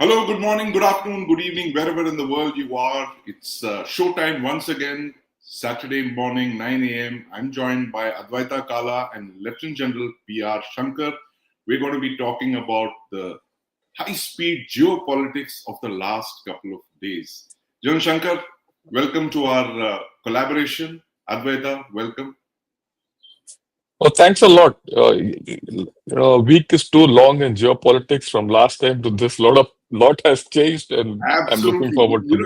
Hello, good morning, good afternoon, good evening, wherever in the world you are. It's showtime once again, Saturday morning, 9 a.m. I'm joined by Advaita Kala and Lieutenant General P.R. Shankar. We're going to be talking about the high-speed geopolitics of the last couple of days. General Shankar, welcome to our collaboration. Advaita, welcome. Oh, thanks a lot. A week is too long in geopolitics from last time to this. Lot has changed, and I'm looking Absolutely. forward to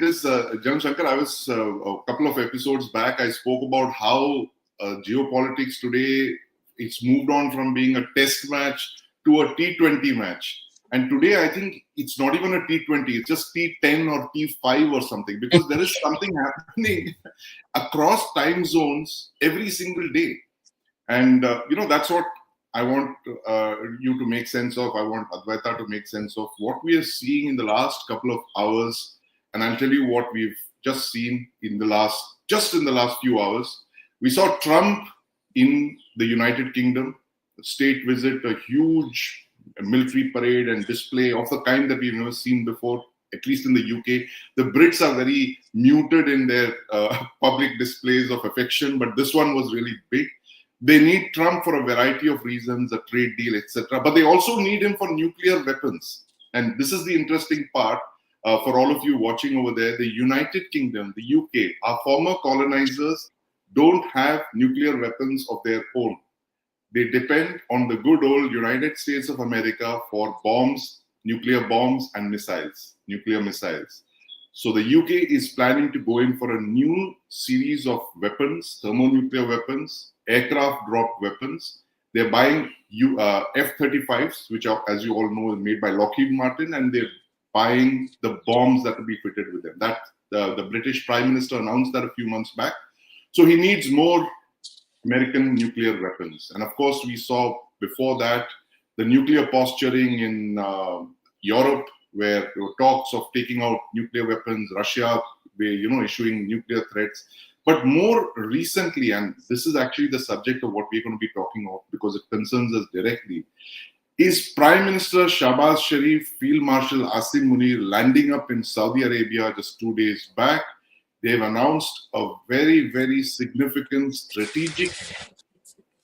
this. It is, Jan Shankar, I was a couple of episodes back, I spoke about how geopolitics today, it's moved on from being a test match to a T20 match. And today, I think it's not even a T20, it's just T10 or T5 or something, because there is something happening across time zones every single day. And that's what I want you to make sense of. I want Advaita to make sense of what we are seeing in the last couple of hours. And I'll tell you what we've just seen in the last few hours. We saw Trump in the United Kingdom, a state visit, a huge military parade and display of the kind that we've never seen before, at least in the UK. The Brits are very muted in their public displays of affection, but this one was really big. They need Trump for a variety of reasons, a trade deal, etc. But they also need him for nuclear weapons. And this is the interesting part for all of you watching over there. The United Kingdom, the UK, our former colonizers don't have nuclear weapons of their own. They depend on the good old United States of America for bombs, nuclear bombs, and nuclear missiles. So the UK is planning to go in for a new series of weapons, thermonuclear weapons, aircraft drop weapons. They're buying F-35s, which are, as you all know, is made by Lockheed Martin, and they're buying the bombs that will be fitted with them. That the British Prime Minister announced that a few months back. So he needs more American nuclear weapons. And of course, we saw before that the nuclear posturing in Europe, where there were talks of taking out nuclear weapons, Russia, issuing nuclear threats. But more recently, and this is actually the subject of what we're going to be talking about because it concerns us directly, is Prime Minister Shahbaz Sharif, Field Marshal Asim Munir landing up in Saudi Arabia just 2 days back. They've announced a very, very significant strategic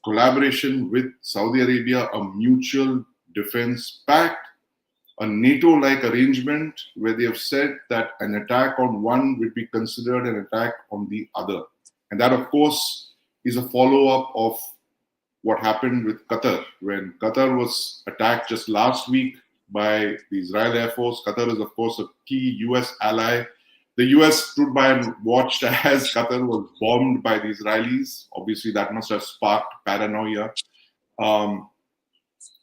collaboration with Saudi Arabia, a mutual defense pact, a NATO-like arrangement where they have said that an attack on one would be considered an attack on the other. And that, of course, is a follow-up of what happened with Qatar. When Qatar was attacked just last week by the Israel Air Force, Qatar is, of course, a key US ally. The US stood by and watched as Qatar was bombed by the Israelis. Obviously, that must have sparked paranoia.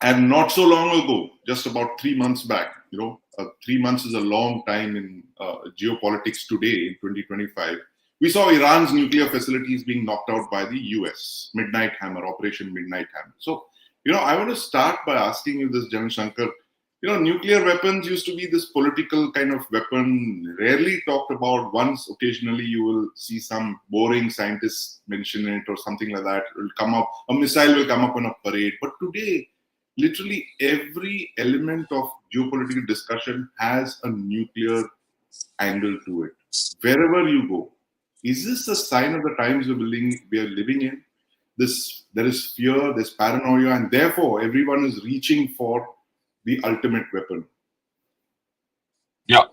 And not so long ago, just about 3 months back, 3 months is a long time in geopolitics today in 2025. We saw Iran's nuclear facilities being knocked out by the US, Midnight Hammer, Operation Midnight Hammer. So, I want to start by asking you this, General Shankar. Nuclear weapons used to be this political kind of weapon, rarely talked about. Once occasionally you will see some boring scientists mention it or something like that. It will come up, a missile will come up on a parade. But today, literally every element of geopolitical discussion has a nuclear angle to it. Wherever you go, is this a sign of the times we are living in? There is fear, there's paranoia, and therefore everyone is reaching for the ultimate weapon. Yeah.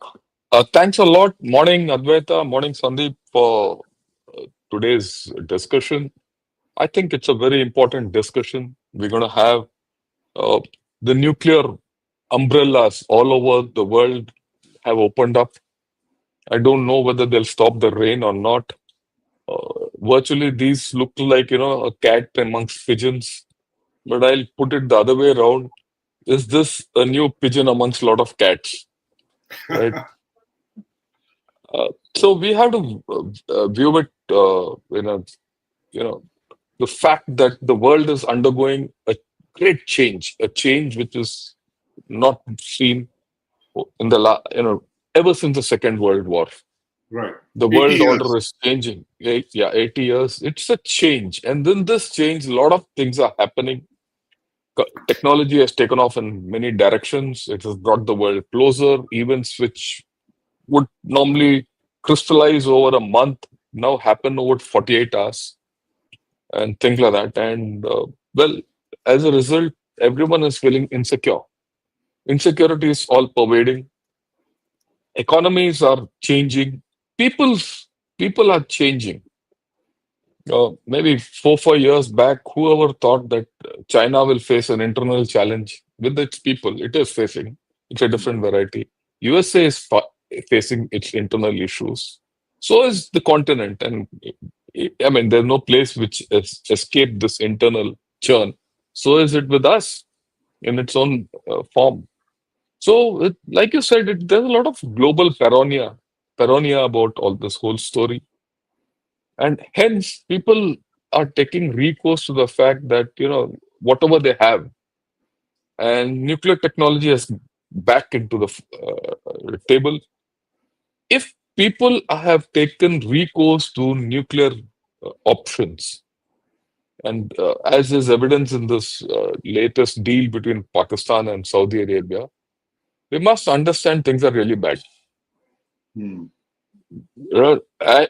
Thanks a lot. Morning, Advaita. Morning, Sandeep, for today's discussion. I think it's a very important discussion. We're going to have uh, the nuclear umbrellas all over the world have opened up. I don't know whether they'll stop the rain or not. Virtually, these look like, a cat amongst pigeons. But I'll put it the other way around. Is this a new pigeon amongst a lot of cats? Right? So we have to view it, you know, the fact that the world is undergoing a great change, a change which is not seen in ever since the Second World War. Right. The 80 world years. order is changing. 80 years. It's a change. And then this change, a lot of things are happening. Technology has taken off in many directions. It has brought the world closer. Events which would normally crystallize over a month now happen over 48 hours and things like that. And well, as a result, everyone is feeling insecure. Insecurity is all pervading. Economies are changing. People are changing. Maybe 4 5 years back, whoever thought that China will face an internal challenge with its people? It is facing. It's a different variety. USA is facing its internal issues. So is the continent, and I mean, there's no place which has escaped this internal churn. So is it with us in its own form. So, like you said, there's a lot of global paranoia about all this whole story. And hence, people are taking recourse to the fact that, whatever they have, and nuclear technology has back into the table. If people have taken recourse to nuclear options, and as is evidence in this latest deal between Pakistan and Saudi Arabia, we must understand things are really bad. Hmm.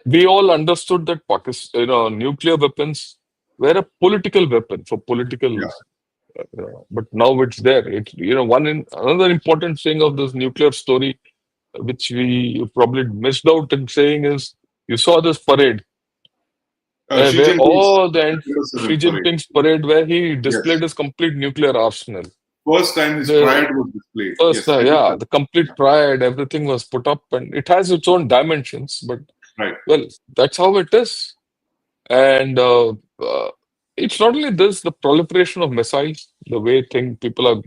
We all understood that Pakistan, nuclear weapons were a political weapon for political. Yeah. But now it's there. It's another important thing of this nuclear story, which we probably missed out in saying, is you saw this parade Xi where Jinping's all the Xi Jerusalem parade. Jinping's parade, where he Yes. displayed his complete nuclear arsenal. First time his The pride was displayed. first, Yes, I did yeah, that. the complete pride, everything was put up, and it has its own dimensions. But Right. well, that's how it is. And it's not only this, the proliferation of missiles, the way people are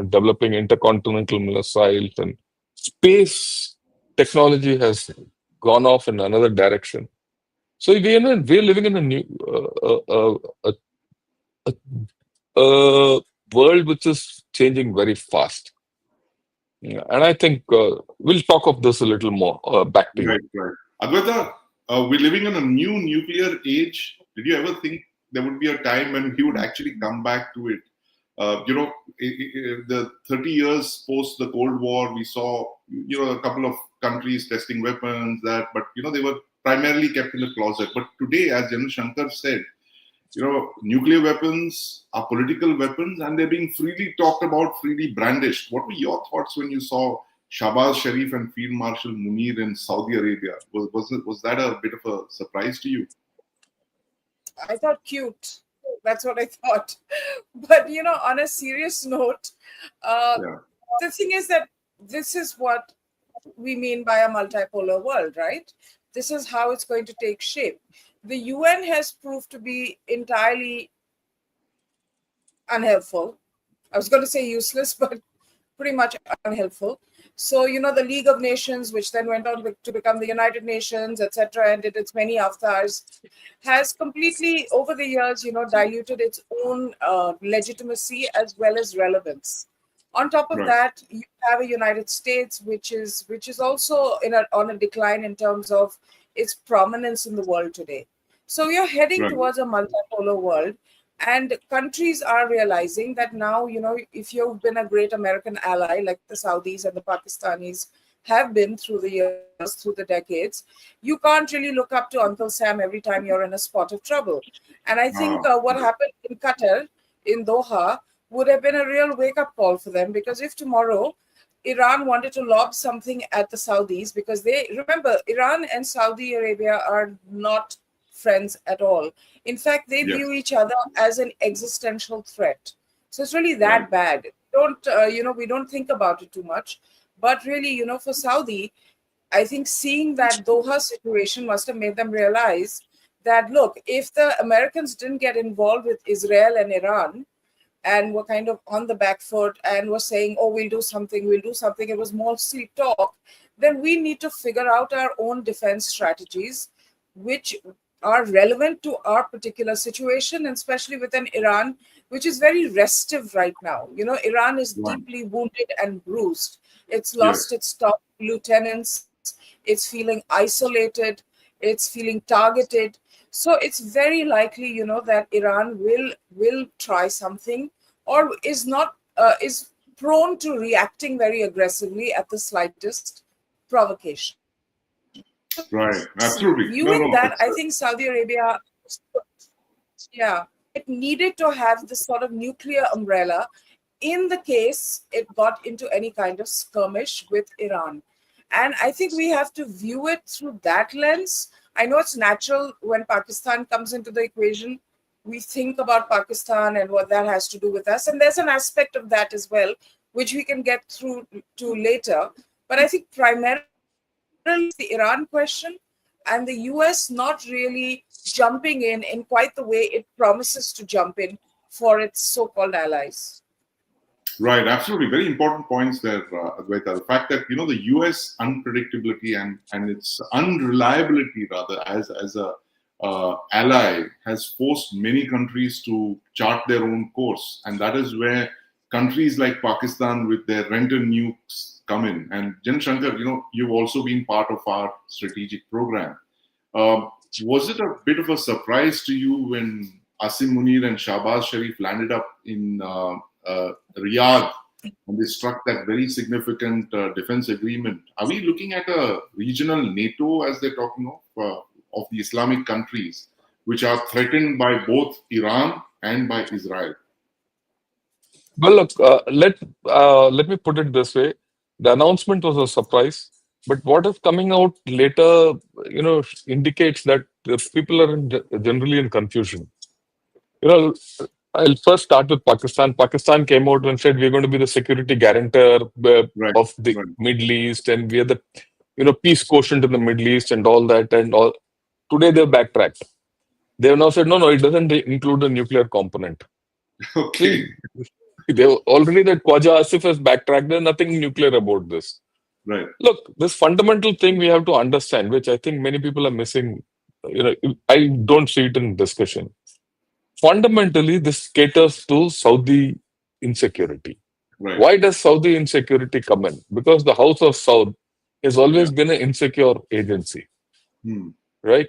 developing intercontinental missiles, and space technology has gone off in another direction. So we're living in a new world which is changing very fast. Yeah, and I think we'll talk of this a little more. Back to you. Right, right. Advaita, we're living in a new nuclear age. Did you ever think there would be a time when he would actually come back to it? The 30 years post the Cold War, we saw, a couple of countries testing weapons, but, they were primarily kept in the closet. But today, as General Shankar said, nuclear weapons are political weapons and they're being freely talked about, freely brandished. What were your thoughts when you saw Shahbaz Sharif and Field Marshal Munir in Saudi Arabia? Was that a bit of a surprise to you? I thought cute. That's what I thought. But, on a serious note, Yeah. the thing is that this is what we mean by a multipolar world, right? This is how it's going to take shape. The UN has proved to be entirely unhelpful. I was going to say useless, but pretty much unhelpful. So, the League of Nations, which then went on to become the United Nations, etc., and did its many avatars, has completely, over the years, diluted its own legitimacy as well as relevance. On top of Right. that, you have a United States, which is also on a decline in terms of its prominence in the world today. So we are heading Right. towards a multipolar world. And countries are realizing that now, if you've been a great American ally, like the Saudis and the Pakistanis have been through the years, through the decades, you can't really look up to Uncle Sam every time you're in a spot of trouble. And I think what happened in Qatar, in Doha, would have been a real wake-up call for them, because if tomorrow Iran wanted to lob something at the Saudis, because remember, Iran and Saudi Arabia are not friends at all. In fact, they Yes. view each other as an existential threat. So it's really that Right. bad. We don't think about it too much. But really, for Saudi, I think seeing that Doha situation must have made them realize that, look, if the Americans didn't get involved with Israel and Iran and were kind of on the back foot and were saying, oh, we'll do something, it was mostly talk, then we need to figure out our own defense strategies, which are relevant to our particular situation, and especially with an Iran which is very restive right now. Iran is Right. deeply wounded and bruised. It's Yes. lost its top lieutenants. It's feeling isolated. It's feeling targeted. So it's very likely, that Iran will try something or is not is prone to reacting very aggressively at the slightest provocation. Right. Absolutely. No, Viewing no. that, I think Saudi Arabia, yeah, it needed to have this sort of nuclear umbrella in the case it got into any kind of skirmish with Iran. And I think we have to view it through that lens. I know it's natural when Pakistan comes into the equation, we think about Pakistan and what that has to do with us. And there's an aspect of that as well, which we can get through to later. But I think primarily the Iran question and the US not really jumping in quite the way it promises to jump in for its so-called allies. Right, absolutely. Very important points there, Advaita. The fact that the U.S. unpredictability and its unreliability, rather, as a ally, has forced many countries to chart their own course, and that is where countries like Pakistan with their rental nukes come in. And Jan Shankar, you've also been part of our strategic program. Was it a bit of a surprise to you when Asim Munir and Shahbaz Sharif landed up in Riyadh, and they struck that very significant defense agreement? Are we looking at a regional NATO, as they're talking of the Islamic countries, which are threatened by both Iran and by Israel? Well, look, let me put it this way: the announcement was a surprise, but what is coming out later, indicates that the people are generally in confusion. I'll first start with Pakistan. Pakistan came out and said we're going to be the security guarantor Right, of the right. Middle East, and we are the peace quotient in the Middle East and all that and all. Today they've backtracked. They have now said no, it doesn't include the nuclear component. Okay. See, they already that Khwaja Asif has backtracked. There's nothing nuclear about this. Right. Look, this fundamental thing we have to understand, which I think many people are missing. I don't see it in discussion. Fundamentally, this caters to Saudi insecurity. Right. Why does Saudi insecurity come in? Because the House of Saud has always been an insecure agency, right?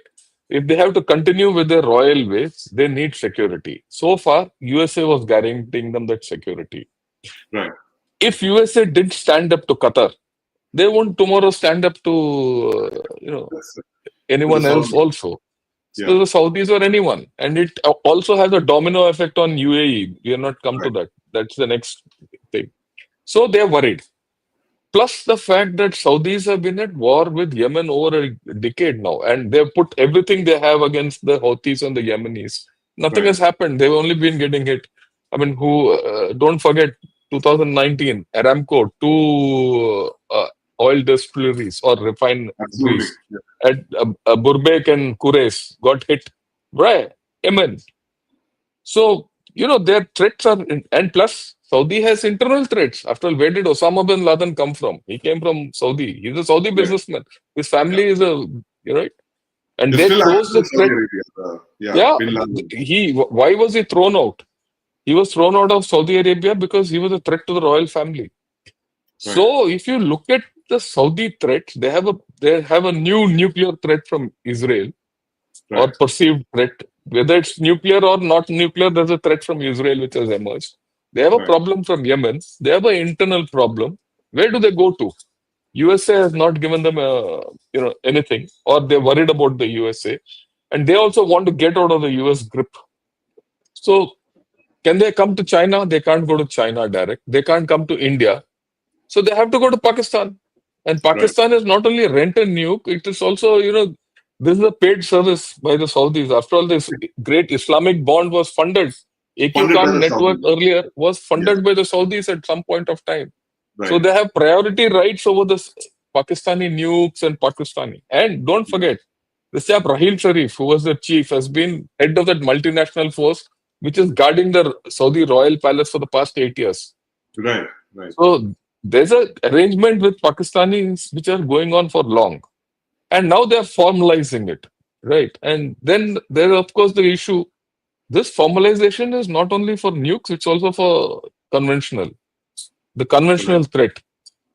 If they have to continue with their royal ways, they need security. So far, USA was guaranteeing them that security. Right. If USA did stand up to Qatar, they won't tomorrow stand up to anyone else also. So the Saudis or anyone. And it also has a domino effect on UAE. We have not come to that. That's the next thing. So they're worried. Plus the fact that Saudis have been at war with Yemen over a decade now, and they've put everything they have against the Houthis and the Yemenis. Nothing has happened. They've only been getting hit. I mean, don't forget 2019, Aramco, two oil distilleries or refineries at Burbeck and Quraysh got hit. Right? Yemen. So, their threats are, and plus, Saudi has internal threats. After all, where did Osama bin Laden come from? He came from Saudi. He's a Saudi businessman. His family is right? And they chose the threat. Bin Laden. Why was he thrown out? He was thrown out of Saudi Arabia because he was a threat to the royal family. So, if you look at the Saudi threats, they have a new nuclear threat from Israel, or perceived threat. Whether it's nuclear or not nuclear, there's a threat from Israel which has emerged. They have a problem from Yemen. They have an internal problem. Where do they go to? USA has not given them anything, or they're worried about the USA, and they also want to get out of the US grip. So, can they come to China? They can't go to China direct. They can't come to India. So they have to go to Pakistan. And Pakistan is not only rent and nuke, it is also, this is a paid service by the Saudis. After all, this great Islamic bond was funded. AQ network earlier was funded by the Saudis at some point of time. So they have priority rights over the Pakistani nukes and Pakistani. And don't forget, this chap Rahil Sharif, who was the chief, has been head of that multinational force, which is guarding the Saudi royal palace for the past 8 years. Right. So there's an arrangement with Pakistanis which are going on for long. And now they're formalizing it, right? And then there's, of course, the issue. This formalization is not only for nukes, it's also for conventional. The conventional threat.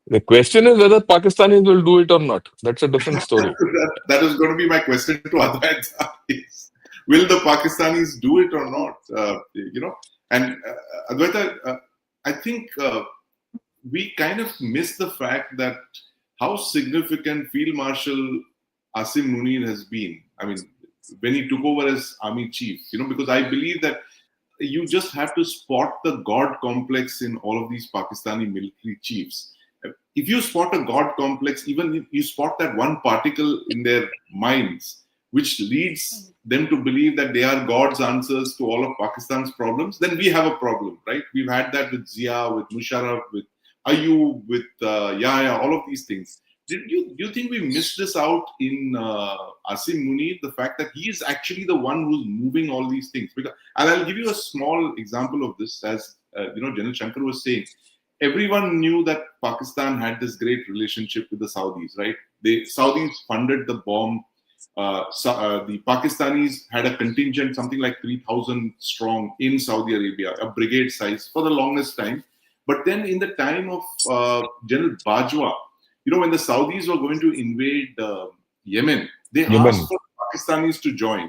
The question is whether Pakistanis will do it or not. That's a different story. That is going to be my question to Advaita. Will the Pakistanis do it or not? And Advaita, I think we kind of miss the fact that how significant Field Marshal Asim Munir has been. I mean, when he took over as army chief, because I believe that you just have to spot the God complex in all of these Pakistani military chiefs. If you spot a God complex, even if you spot that one particle in their minds, which leads them to believe that they are God's answers to all of Pakistan's problems, then we have a problem, right? We've had that with Zia, with Musharraf, with Ayub, with Yahya, all of these things. Do you think we missed this out in Asim Munir? The fact that he is actually the one who's moving all these things. Because, and I'll give you a small example of this. As General Shankar was saying, everyone knew that Pakistan had this great relationship with the Saudis, right? The Saudis funded the bomb. The Pakistanis had a contingent, something like 3,000 strong in Saudi Arabia, a brigade size for the longest time. But then in the time of General Bajwa, when the Saudis were going to invade Yemen, they asked for Pakistanis to join.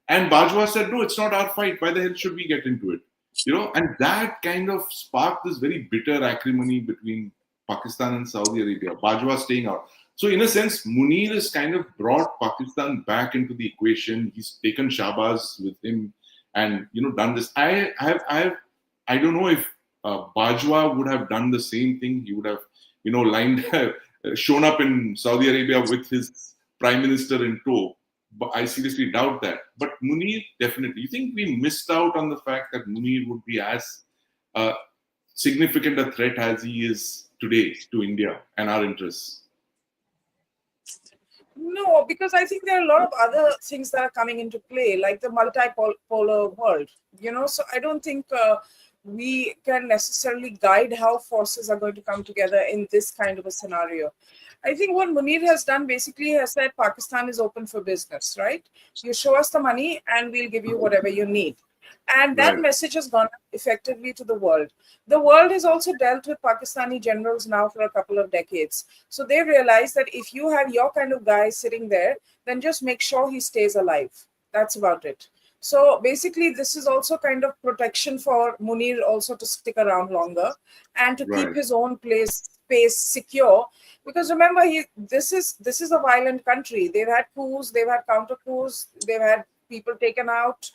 And Bajwa said, no, it's not our fight. Why the hell should we get into it? And that kind of sparked this very bitter acrimony between Pakistan and Saudi Arabia. Bajwa staying out. So in a sense, Munir has kind of brought Pakistan back into the equation. He's taken Shahbaz with him and, done this. I don't know if Bajwa would have done the same thing. He would have, shown up in Saudi Arabia with his prime minister in tow. But I seriously doubt that. But Munir, definitely. You think we missed out on the fact that Munir would be as significant a threat as he is today to India and our interests? No, because I think there are a lot of other things that are coming into play, like the multipolar world, so I don't think we can necessarily guide how forces are going to come together in this kind of a scenario. I think what Munir has done basically has said Pakistan is open for business, right? You show us the money and we'll give you whatever you need. And that message has gone effectively to the world. The world has also dealt with Pakistani generals now for a couple of decades. So they realize that if you have your kind of guy sitting there, then just make sure he stays alive. That's about it. So basically, this is also kind of protection for Munir also to stick around longer and to keep his own space secure. Because remember, this is a violent country. They've had coups, they've had counter coups, they've had people taken out.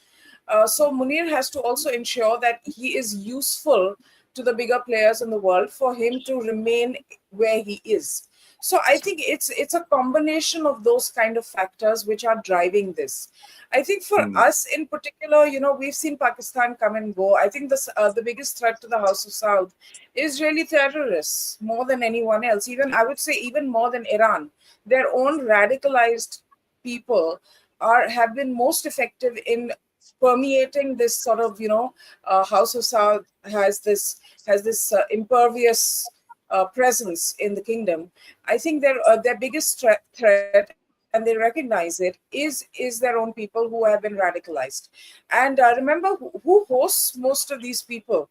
So Munir has to also ensure that he is useful to the bigger players in the world for him to remain where he is. So I think it's a combination of those kind of factors which are driving this. I think for us in particular, we've seen Pakistan come and go. I think the biggest threat to the House of Saud is really terrorists more than anyone else. Even I would say even more than Iran. Their own radicalized people have been most effective in permeating this sort of House of Saud has this impervious presence in the kingdom. I think their biggest threat, and they recognize it, is their own people who have been radicalized. And remember, who hosts most of these people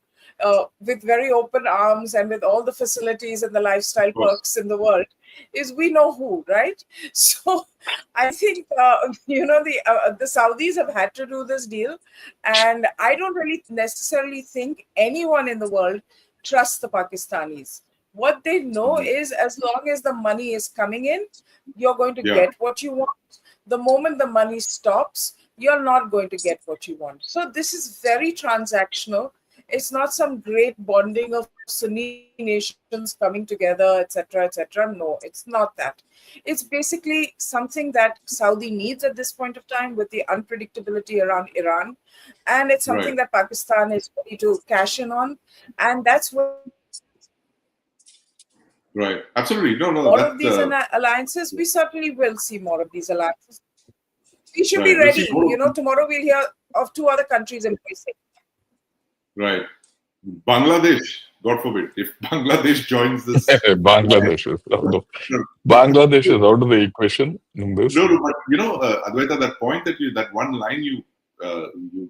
with very open arms and with all the facilities and the lifestyle perks in the world is we know who, right? So I think the Saudis have had to do this deal, and I don't really necessarily think anyone in the world trusts the Pakistanis. What they know is as long as the money is coming in, you're going to get what you want. The moment the money stops, you're not going to get what you want. So this is very transactional. It's not some great bonding of Sunni nations coming together, etc., etc. No, it's not that. It's basically something that Saudi needs at this point of time with the unpredictability around Iran. And it's something that Pakistan is ready to cash in on. And that's what absolutely. No, more of these alliances, we certainly will see more of these alliances. We should be ready. Tomorrow we'll hear of 2 other countries embracing. Right. Bangladesh, God forbid, if Bangladesh joins this. Bangladesh is out of the equation in this. No, but Advaita, that point that one line you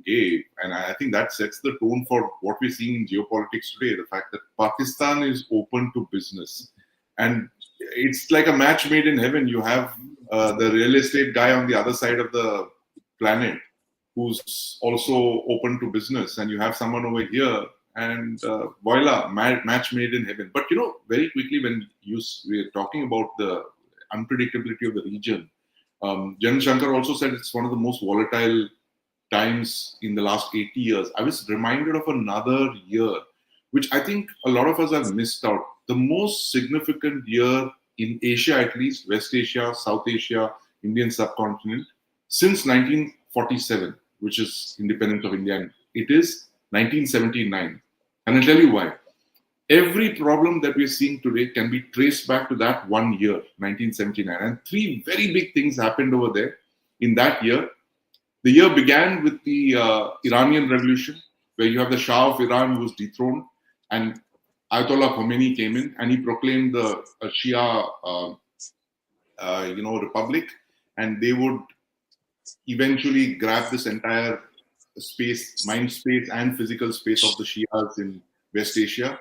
gave, and I think that sets the tone for what we're seeing in geopolitics today. The fact that Pakistan is open to business, and it's like a match made in heaven. You have the real estate guy on the other side of the planet who's also open to business, and you have someone over here, and voila, match made in heaven. But very quickly when we're talking about the unpredictability of the region, Jan Shankar also said it's one of the most volatile times in the last 80 years. I was reminded of another year, which I think a lot of us have missed out. The most significant year in Asia, at least, West Asia, South Asia, Indian subcontinent, since 1947, which is independence of India. And it is 1979. And I'll tell you why. Every problem that we're seeing today can be traced back to that one year, 1979. And three very big things happened over there in that year. The year began with the Iranian Revolution, where you have the Shah of Iran who was dethroned, and Ayatollah Khomeini came in and he proclaimed the Shia, republic, and they would eventually grab this entire space, mind space and physical space of the Shias in West Asia.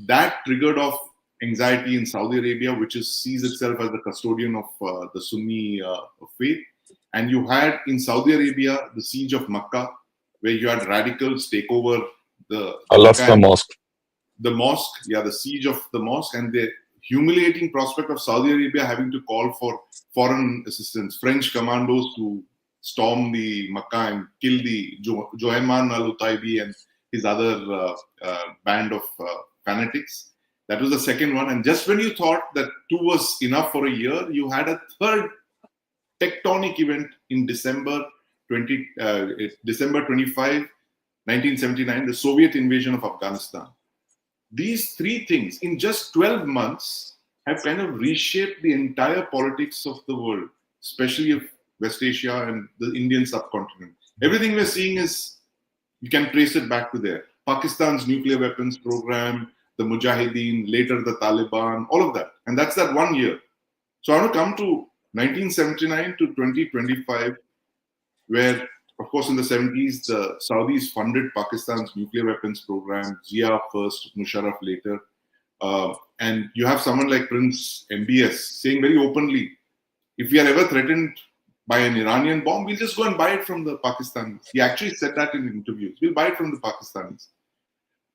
That triggered off anxiety in Saudi Arabia, which sees itself as the custodian of the Sunni faith. And you had in Saudi Arabia the siege of Makkah, where you had radicals take over the Al-Aqsa Mosque. The mosque, the siege of the mosque, and the humiliating prospect of Saudi Arabia having to call for foreign assistance, French commandos to storm the Makkah and kill the Joayman al-Utaibi and his other band of fanatics. That was the second one. And just when you thought that two was enough for a year, you had a third tectonic event in December 25, 1979, the Soviet invasion of Afghanistan. These three things in just 12 months have kind of reshaped the entire politics of the world, especially of West Asia and the Indian subcontinent. Everything we're seeing you can trace it back to there. Pakistan's nuclear weapons program, the Mujahideen, later the Taliban, all of that. And that's that 1 year. So I want to come to 1979 to 2025, where, of course, in the 70s, the Saudis funded Pakistan's nuclear weapons program, Zia first, Musharraf later. And you have someone like Prince MBS saying very openly, if we are ever threatened by an Iranian bomb, we'll just go and buy it from the Pakistanis. He actually said that in interviews. We'll buy it from the Pakistanis.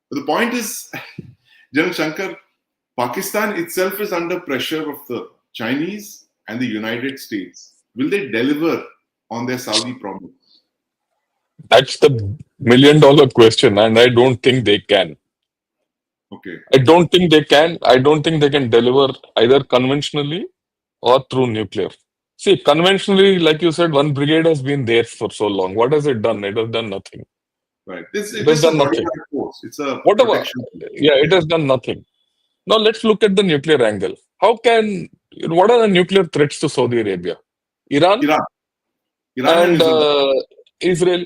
But the point is, Jan Shankar, Pakistan itself is under pressure of the Chinese and the United States. Will they deliver on their Saudi promise? That's the million-dollar question, and I don't think they can. Okay. I don't think they can. I don't think they can deliver either conventionally or through nuclear. See, conventionally, like you said, one brigade has been there for so long. What has it done? It has done nothing. Right. It has done nothing. It's a whatever. protection. Yeah, it has done nothing. Now let's look at the nuclear angle. What are the nuclear threats to Saudi Arabia? Iran and Israel.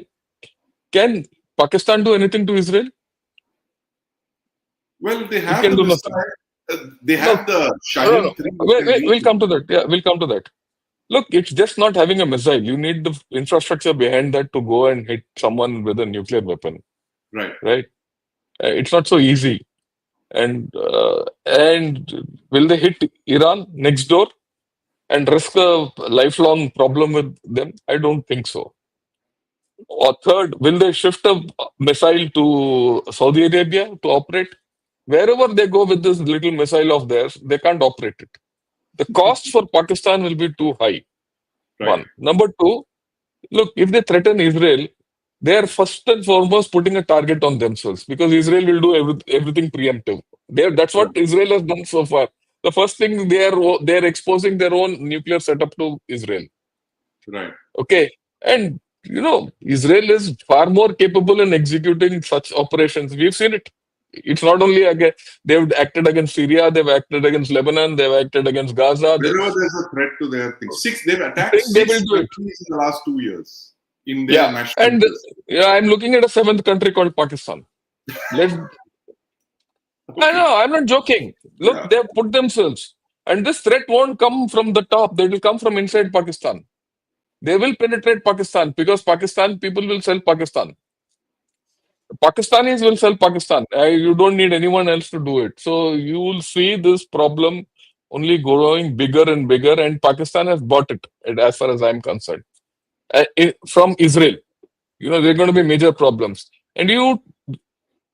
Can Pakistan do anything to Israel? Well, they have can do nothing. They have the Shining 3. We'll come to that. Yeah, we'll come to that. Look, it's just not having a missile. You need the infrastructure behind that to go and hit someone with a nuclear weapon. Right. It's not so easy. And will they hit Iran next door and risk a lifelong problem with them? I don't think so. Or third, will they shift a missile to Saudi Arabia to operate? Wherever they go with this little missile of theirs, they can't operate it. The cost for Pakistan will be too high. One. Number two, look, if they threaten Israel, they are first and foremost putting a target on themselves, because Israel will do everything preemptive. That's what Israel has done so far. The first thing, they are exposing their own nuclear setup to Israel. Right. Okay. And Israel is far more capable in executing such operations. We've seen it. It's not only they've acted against Syria, they've acted against Lebanon, they've acted against Gaza. Wherever there's a threat to their things. They've attacked 6 countries in the last 2 years. In their national I'm looking at a 7th country called Pakistan. I know, I'm not joking. Look, they've put themselves. And this threat won't come from the top. They will come from inside Pakistan. They will penetrate Pakistan, because Pakistan people will sell Pakistan. Pakistanis will sell Pakistan. You don't need anyone else to do it. So you will see this problem only growing bigger and bigger, and Pakistan has bought it, as far as I'm concerned. from Israel. There are going to be major problems. And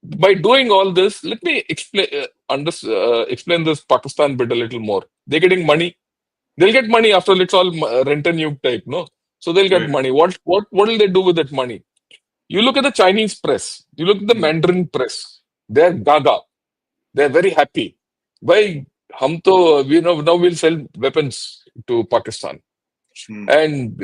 by doing all this, let me explain this Pakistan bit a little more. They're getting money. They'll get money after all. It's all rent and nuke type, no? So they'll get Right. money. What will they do with that money? You look at the Chinese press. You look at the Mandarin press. They're gaga. They're very happy. Why? Now we'll sell weapons to Pakistan, and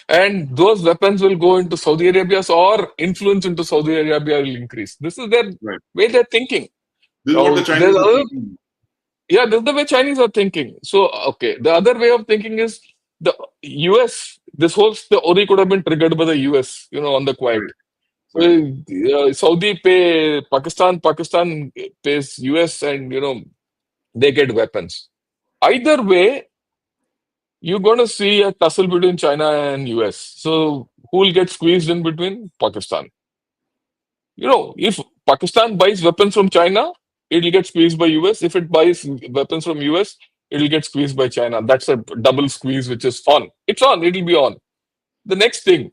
and those weapons will go into Saudi Arabia, or influence into Saudi Arabia will increase. This is their Right. way they're thinking. This is what the Chinese are thinking. Yeah, this is the way Chinese are thinking. So, okay, the other way of thinking is the US. This whole story could have been triggered by the US, on the quiet. Right. Saudi pay Pakistan, Pakistan pays US, and they get weapons. Either way, you're going to see a tussle between China and US. So who will get squeezed in between? Pakistan. If Pakistan buys weapons from China, it'll get squeezed by US. If it buys weapons from US, it'll get squeezed by China. That's a double squeeze, which is on. It's on. It'll be on. The next thing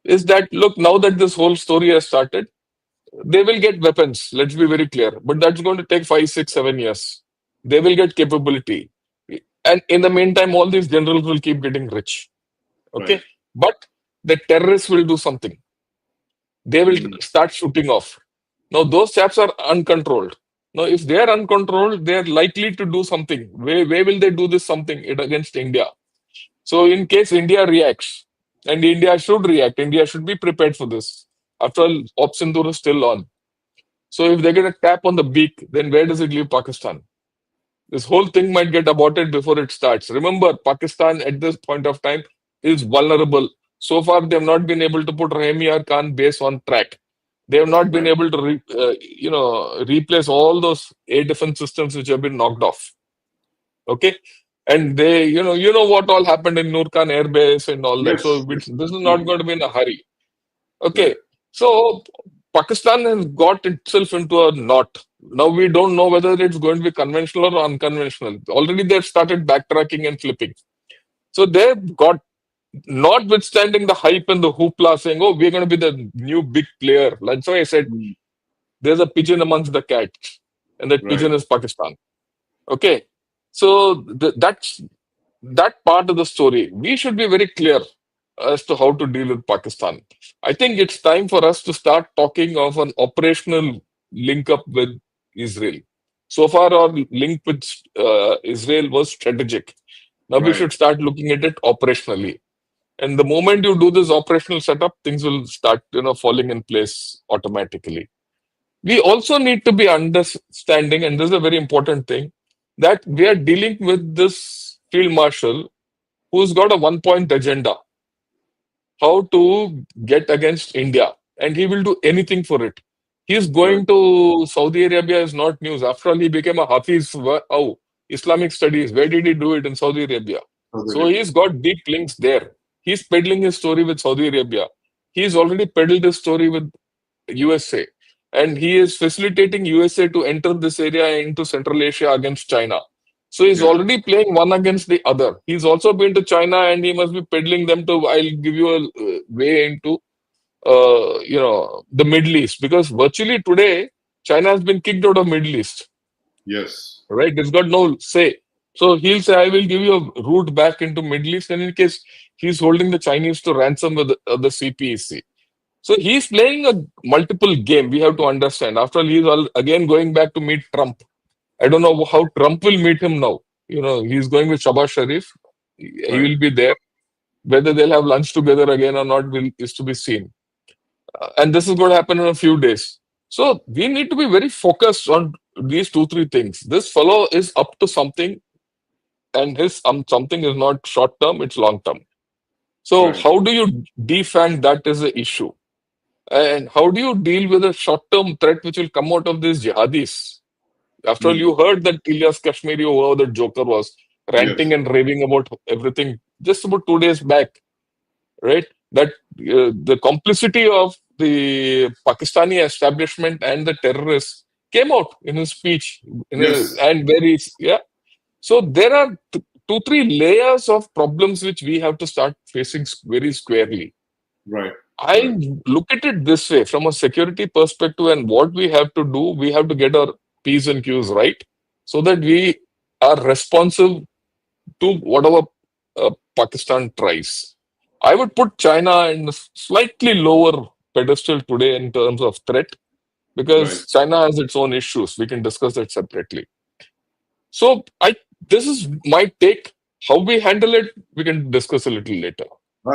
is that, look, now that this whole story has started, they will get weapons. Let's be very clear. But that's going to take 5, 6, 7 years. They will get capability. And in the meantime, all these generals will keep getting rich. Okay. Right. But the terrorists will do something. They will start shooting off. Now, those chaps are uncontrolled. Now, if they are uncontrolled, they are likely to do something. Where will they do this something against India? So, in case India reacts, and India should react, India should be prepared for this. After all, Op Sindoor is still on. So, if they get a tap on the beak, then where does it leave Pakistan? This whole thing might get aborted before it starts. Remember, Pakistan at this point of time is vulnerable. So far, they have not been able to put Rahim Yar Khan base on track. They have not been able to, replace all those air defense systems which have been knocked off. Okay, and they, what all happened in Noor Khan Air Base and all that. Yes. So this is not going to be in a hurry. Okay, so Pakistan has got itself into a knot. Now we don't know whether it's going to be conventional or unconventional. Already they've started backtracking and flipping. So they've got, notwithstanding the hype and the hoopla saying, oh, we're going to be the new big player. That's why I said there's a pigeon amongst the cats, and that pigeon is Pakistan. Okay, so that's that part of the story. We should be very clear as to how to deal with Pakistan. I think it's time for us to start talking of an operational link up with Israel. So far, our link with Israel was strategic. Now we should start looking at it operationally. And the moment you do this operational setup, things will start, falling in place automatically. We also need to be understanding, and this is a very important thing, that we are dealing with this field marshal who's got a one-point agenda: how to get against India, and he will do anything for it. He's going to Saudi Arabia is not news. After all, he became a Hafiz. Islamic studies. Where did he do it? In Saudi Arabia. So he's got deep links there. He's peddling his story with Saudi Arabia. He's already peddled his story with USA. And he is facilitating USA to enter this area into Central Asia against China. So he's already playing one against the other. He's also been to China, and he must be peddling them to, I'll give you a way into, the Middle East. Because virtually today, China has been kicked out of Middle East. Yes. Right? It's got no say. So he'll say, I will give you a route back into Middle East. And in case he's holding the Chinese to ransom with the CPEC. So he's playing a multiple game. We have to understand. After all, he's again going back to meet Trump. I don't know how Trump will meet him now. He's going with Shahbaz Sharif. He will be there. Whether they'll have lunch together again or not is to be seen. And this is going to happen in a few days. So we need to be very focused on these 2-3 things. This fellow is up to something, and his something is not short term, it's long term. So how do you defang that as an issue? And how do you deal with a short term threat which will come out of these jihadis? After all, you heard that Ilyas Kashmiri, whoever the joker was, ranting and raving about everything just about 2 days back, right? That the complicity of the Pakistani establishment and the terrorists came out in his speech, and very, So there are two, three layers of problems which we have to start facing very squarely. Right. I look at it this way from a security perspective, and what we have to do, we have to get our P's and Q's right so that we are responsive to whatever Pakistan tries. I would put China in a slightly lower pedestal today in terms of threat because Right. China has its own issues. We can discuss that separately. So this is my take. How we handle it, we can discuss a little later.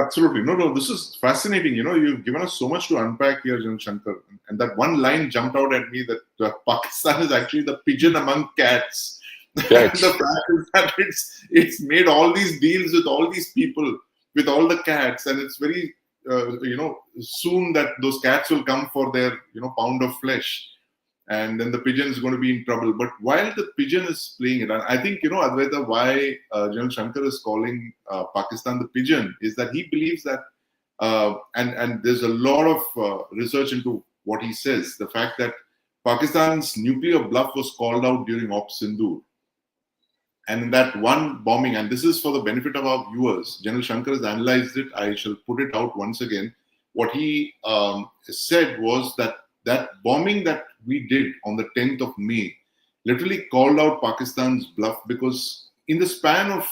Absolutely. No, this is fascinating. You've given us so much to unpack here, Jan Shankar. And that one line jumped out at me that Pakistan is actually the pigeon among cats. Cats. The fact is that it's made all these deals with all these people, with all the cats, and it's very soon that those cats will come for their pound of flesh, and then the pigeon is going to be in trouble. But while the pigeon is playing it, and I think Advaita, why General Shankar is calling Pakistan the pigeon is that he believes that, and there's a lot of research into what he says. The fact that Pakistan's nuclear bluff was called out during Op Sindoor. And in that one bombing, and this is for the benefit of our viewers, General Shankar has analyzed it. I shall put it out once again. What he said was that bombing that we did on the 10th of May literally called out Pakistan's bluff because in the span of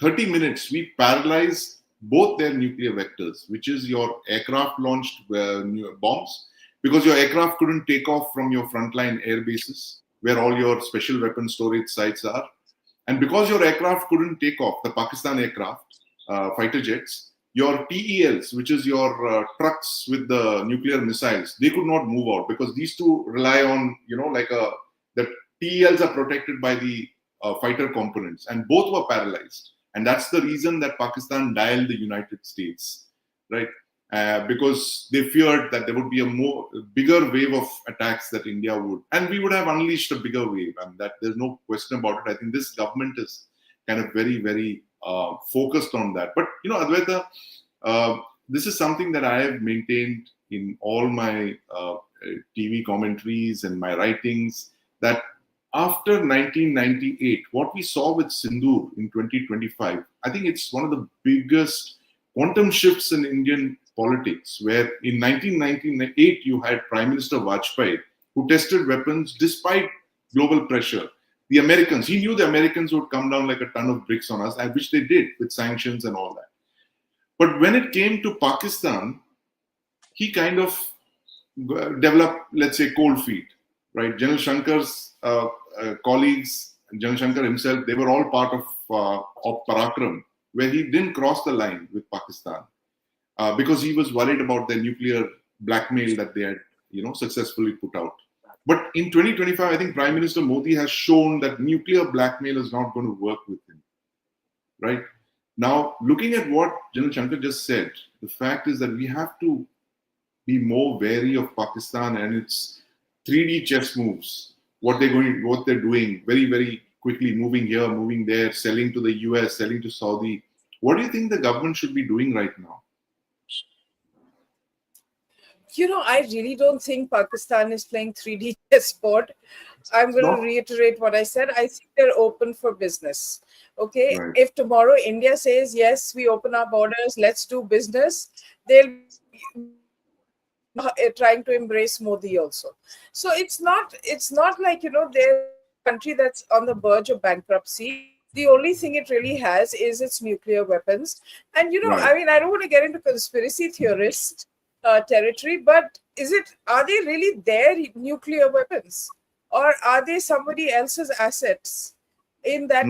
30 minutes, we paralyzed both their nuclear vectors, which is your aircraft-launched bombs, because your aircraft couldn't take off from your frontline air bases, where all your special weapon storage sites are. And because your aircraft couldn't take off, the Pakistan aircraft, fighter jets, your TELs, which is your trucks with the nuclear missiles, they could not move out because these two rely on, the TELs are protected by the fighter components, and both were paralyzed. And that's the reason that Pakistan dialed the United States, right? Because they feared that there would be a bigger wave of attacks that India would, and we would have unleashed a bigger wave, and that there's no question about it. I think this government is kind of very, very focused on that. But Advaita, this is something that I have maintained in all my TV commentaries and my writings, that after 1998, what we saw with Sindoor in 2025, I think it's one of the biggest quantum shifts in Indian politics, where in 1998 you had Prime Minister Vajpayee who tested weapons despite global pressure. The Americans, he knew the Americans would come down like a ton of bricks on us, and which they did with sanctions and all that. But when it came to Pakistan, he kind of developed, let's say, cold feet, right? General Shankar's colleagues, General Shankar himself, they were all part of Parakram, where he didn't cross the line with Pakistan because he was worried about the nuclear blackmail that they had, successfully put out. But in 2025, I think Prime Minister Modi has shown that nuclear blackmail is not going to work with him, right? Now, looking at what General Shankar just said, the fact is that we have to be more wary of Pakistan and its 3D chess moves, what they're doing very, very quickly, moving here, moving there, selling to the US, selling to Saudi. What do you think the government should be doing right now? I really don't think Pakistan is playing 3D chessboard. I'm going to reiterate what I said. I think they're open for business. Okay. Right. If tomorrow India says, yes, we open our borders, let's do business, they'll trying to embrace Modi also. So it's not like, they're a country that's on the verge of bankruptcy. The only thing it really has is its nuclear weapons. And, right. I don't want to get into conspiracy theorist territory, but are they really their nuclear weapons? Or are they somebody else's assets in that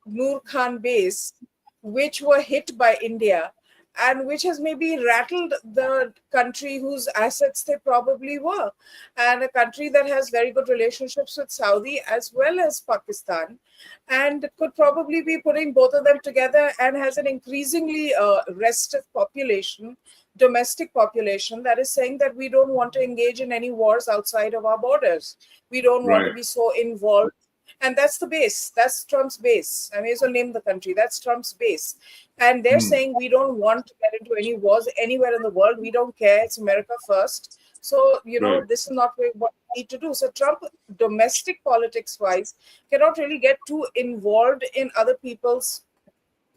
Noor Khan base, which were hit by India and which has maybe rattled the country whose assets they probably were, and a country that has very good relationships with Saudi as well as Pakistan, and could probably be putting both of them together, and has an increasingly restive population, domestic population, that is saying that we don't want to engage in any wars outside of our borders. We don't want to be so involved. And that's the base. That's Trump's base. I may as well name the country. That's Trump's base. And they're saying we don't want to get into any wars anywhere in the world. We don't care. It's America first. So, Right. this is not what we need to do. So Trump, domestic politics wise, cannot really get too involved in other people's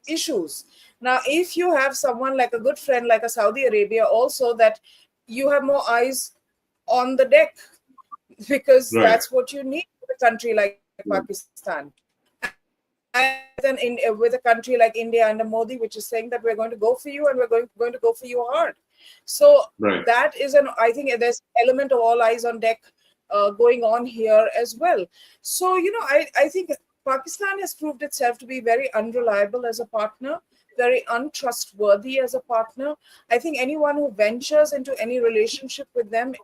issues. Now, if you have someone like a good friend like a Saudi Arabia, also that you have more eyes on the deck, because Right. that's what you need with a country like Right. Pakistan. And then with a country like India under Modi, which is saying that we're going to go for you and we're going to go for you hard. So Right. that is I think there's element of all eyes on deck going on here as well. So, I think Pakistan has proved itself to be very unreliable as a partner, very untrustworthy as a partner. I think anyone who ventures into any relationship with them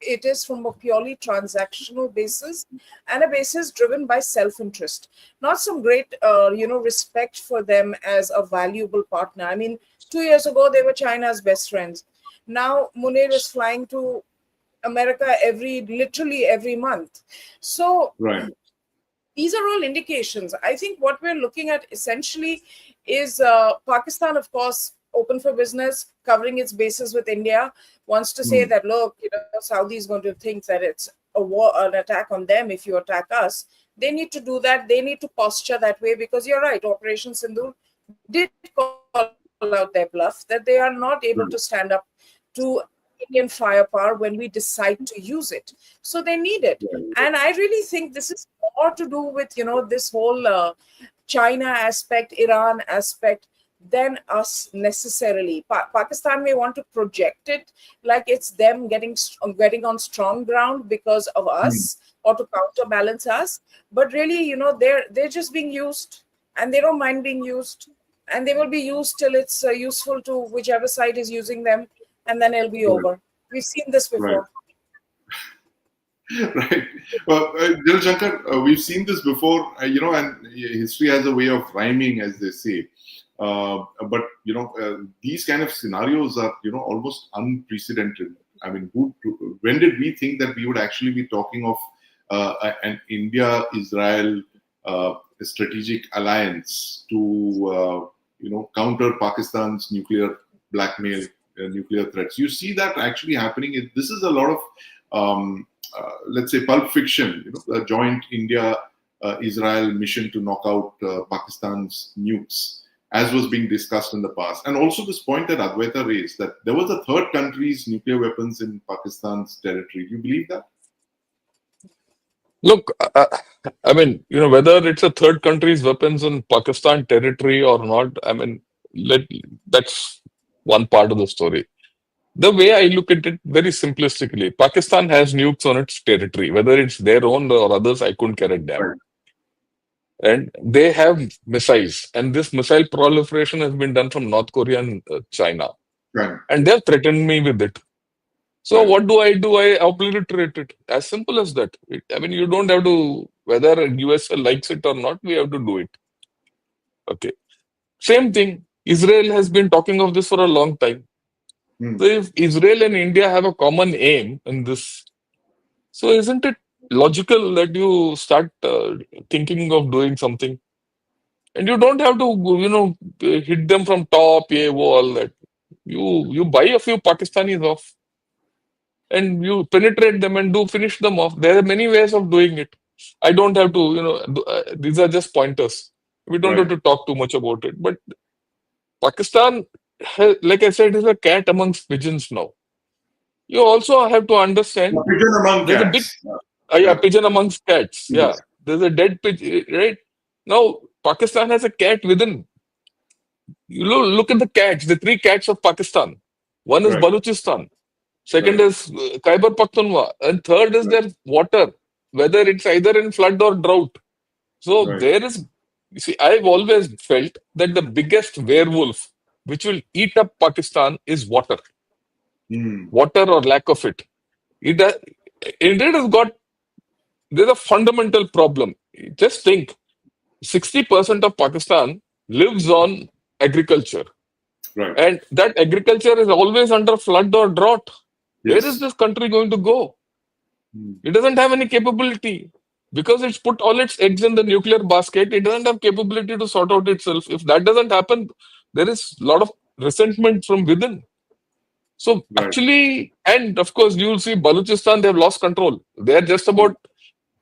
it is from a purely transactional basis and a basis driven by self-interest, not some great respect for them as a valuable partner. I mean, 2 years ago they were China's best friends. Now Munir is flying to America literally every month. So Right. these are all indications. I think what we're looking at essentially is Pakistan, of course, open for business, covering its bases with India, wants to say Hmm. that, look, Saudi is going to think that it's a war, an attack on them if you attack us. They need to do that. They need to posture that way, because you're right. Operation Sindoor did call out their bluff, that they are not able to stand up to Indian firepower when we decide to use it. So they need it. Right. And I really think this is more to do with, this whole China aspect, Iran aspect, than us necessarily. Pakistan may want to project it like it's them getting on strong ground because of Hmm. us or to counterbalance us, but really, they're just being used, and they don't mind being used, and they will be used till it's useful to whichever side is using them, and then it'll be Right. over. We've seen this Right. before. Right. Well, Dil Shankar, we've seen this before, and history has a way of rhyming, as they say. But these kind of scenarios are almost unprecedented. I mean, when did we think that we would actually be talking of an India-Israel strategic alliance to counter Pakistan's nuclear blackmail, nuclear threats? You see that actually happening. This is a lot of let's say Pulp Fiction, a joint India-Israel mission to knock out Pakistan's nukes, as was being discussed in the past. And also this point that Advaita raised, that there was a third country's nuclear weapons in Pakistan's territory. Do you believe that? Look, I mean, whether it's a third country's weapons in Pakistan territory or not, I mean, that's one part of the story. The way I look at it very simplistically, Pakistan has nukes on its territory, whether it's their own or others, I couldn't care a damn. Right. And they have missiles, and this missile proliferation has been done from North Korea and China. Right. And they've threatened me with it. So Right. what do? I obliterate it. As simple as that. I mean, you don't have to, whether USA likes it or not, we have to do it. Okay. Same thing. Israel has been talking of this for a long time. Hmm. So if Israel and India have a common aim in this, so isn't it logical that you start thinking of doing something? And you don't have to, hit them from top, all that. You buy a few Pakistanis off and you penetrate them and finish them off. There are many ways of doing it. I don't have to, these are just pointers. We don't have Right. to talk too much about it. But Pakistan, like I said, is a cat amongst pigeons now. You also have to understand A pigeon among there's a big cats. yeah, Yeah. pigeon amongst cats. Yeah, Yes. there's a dead pigeon, right? Now, Pakistan has a cat within. You look at the cats, the three cats of Pakistan. One is Right. Balochistan, second Right. is Khyber Pakhtunkhwa, and third is Right. their water, whether it's either in flood or drought. So Right. there is, you see, I've always felt that the biggest werewolf which will eat up Pakistan is water. Hmm. Water or lack of it. India has got, there's a fundamental problem. Just think, 60% of Pakistan lives on agriculture. Right. And that agriculture is always under flood or drought. Where is Yes. this country going to go? Hmm. It doesn't have any capability. Because it's put all its eggs in the nuclear basket, it doesn't have capability to sort out itself. If that doesn't happen, there is a lot of resentment from within. So Right. actually, and of course, you will see Balochistan, they have lost control. They are just about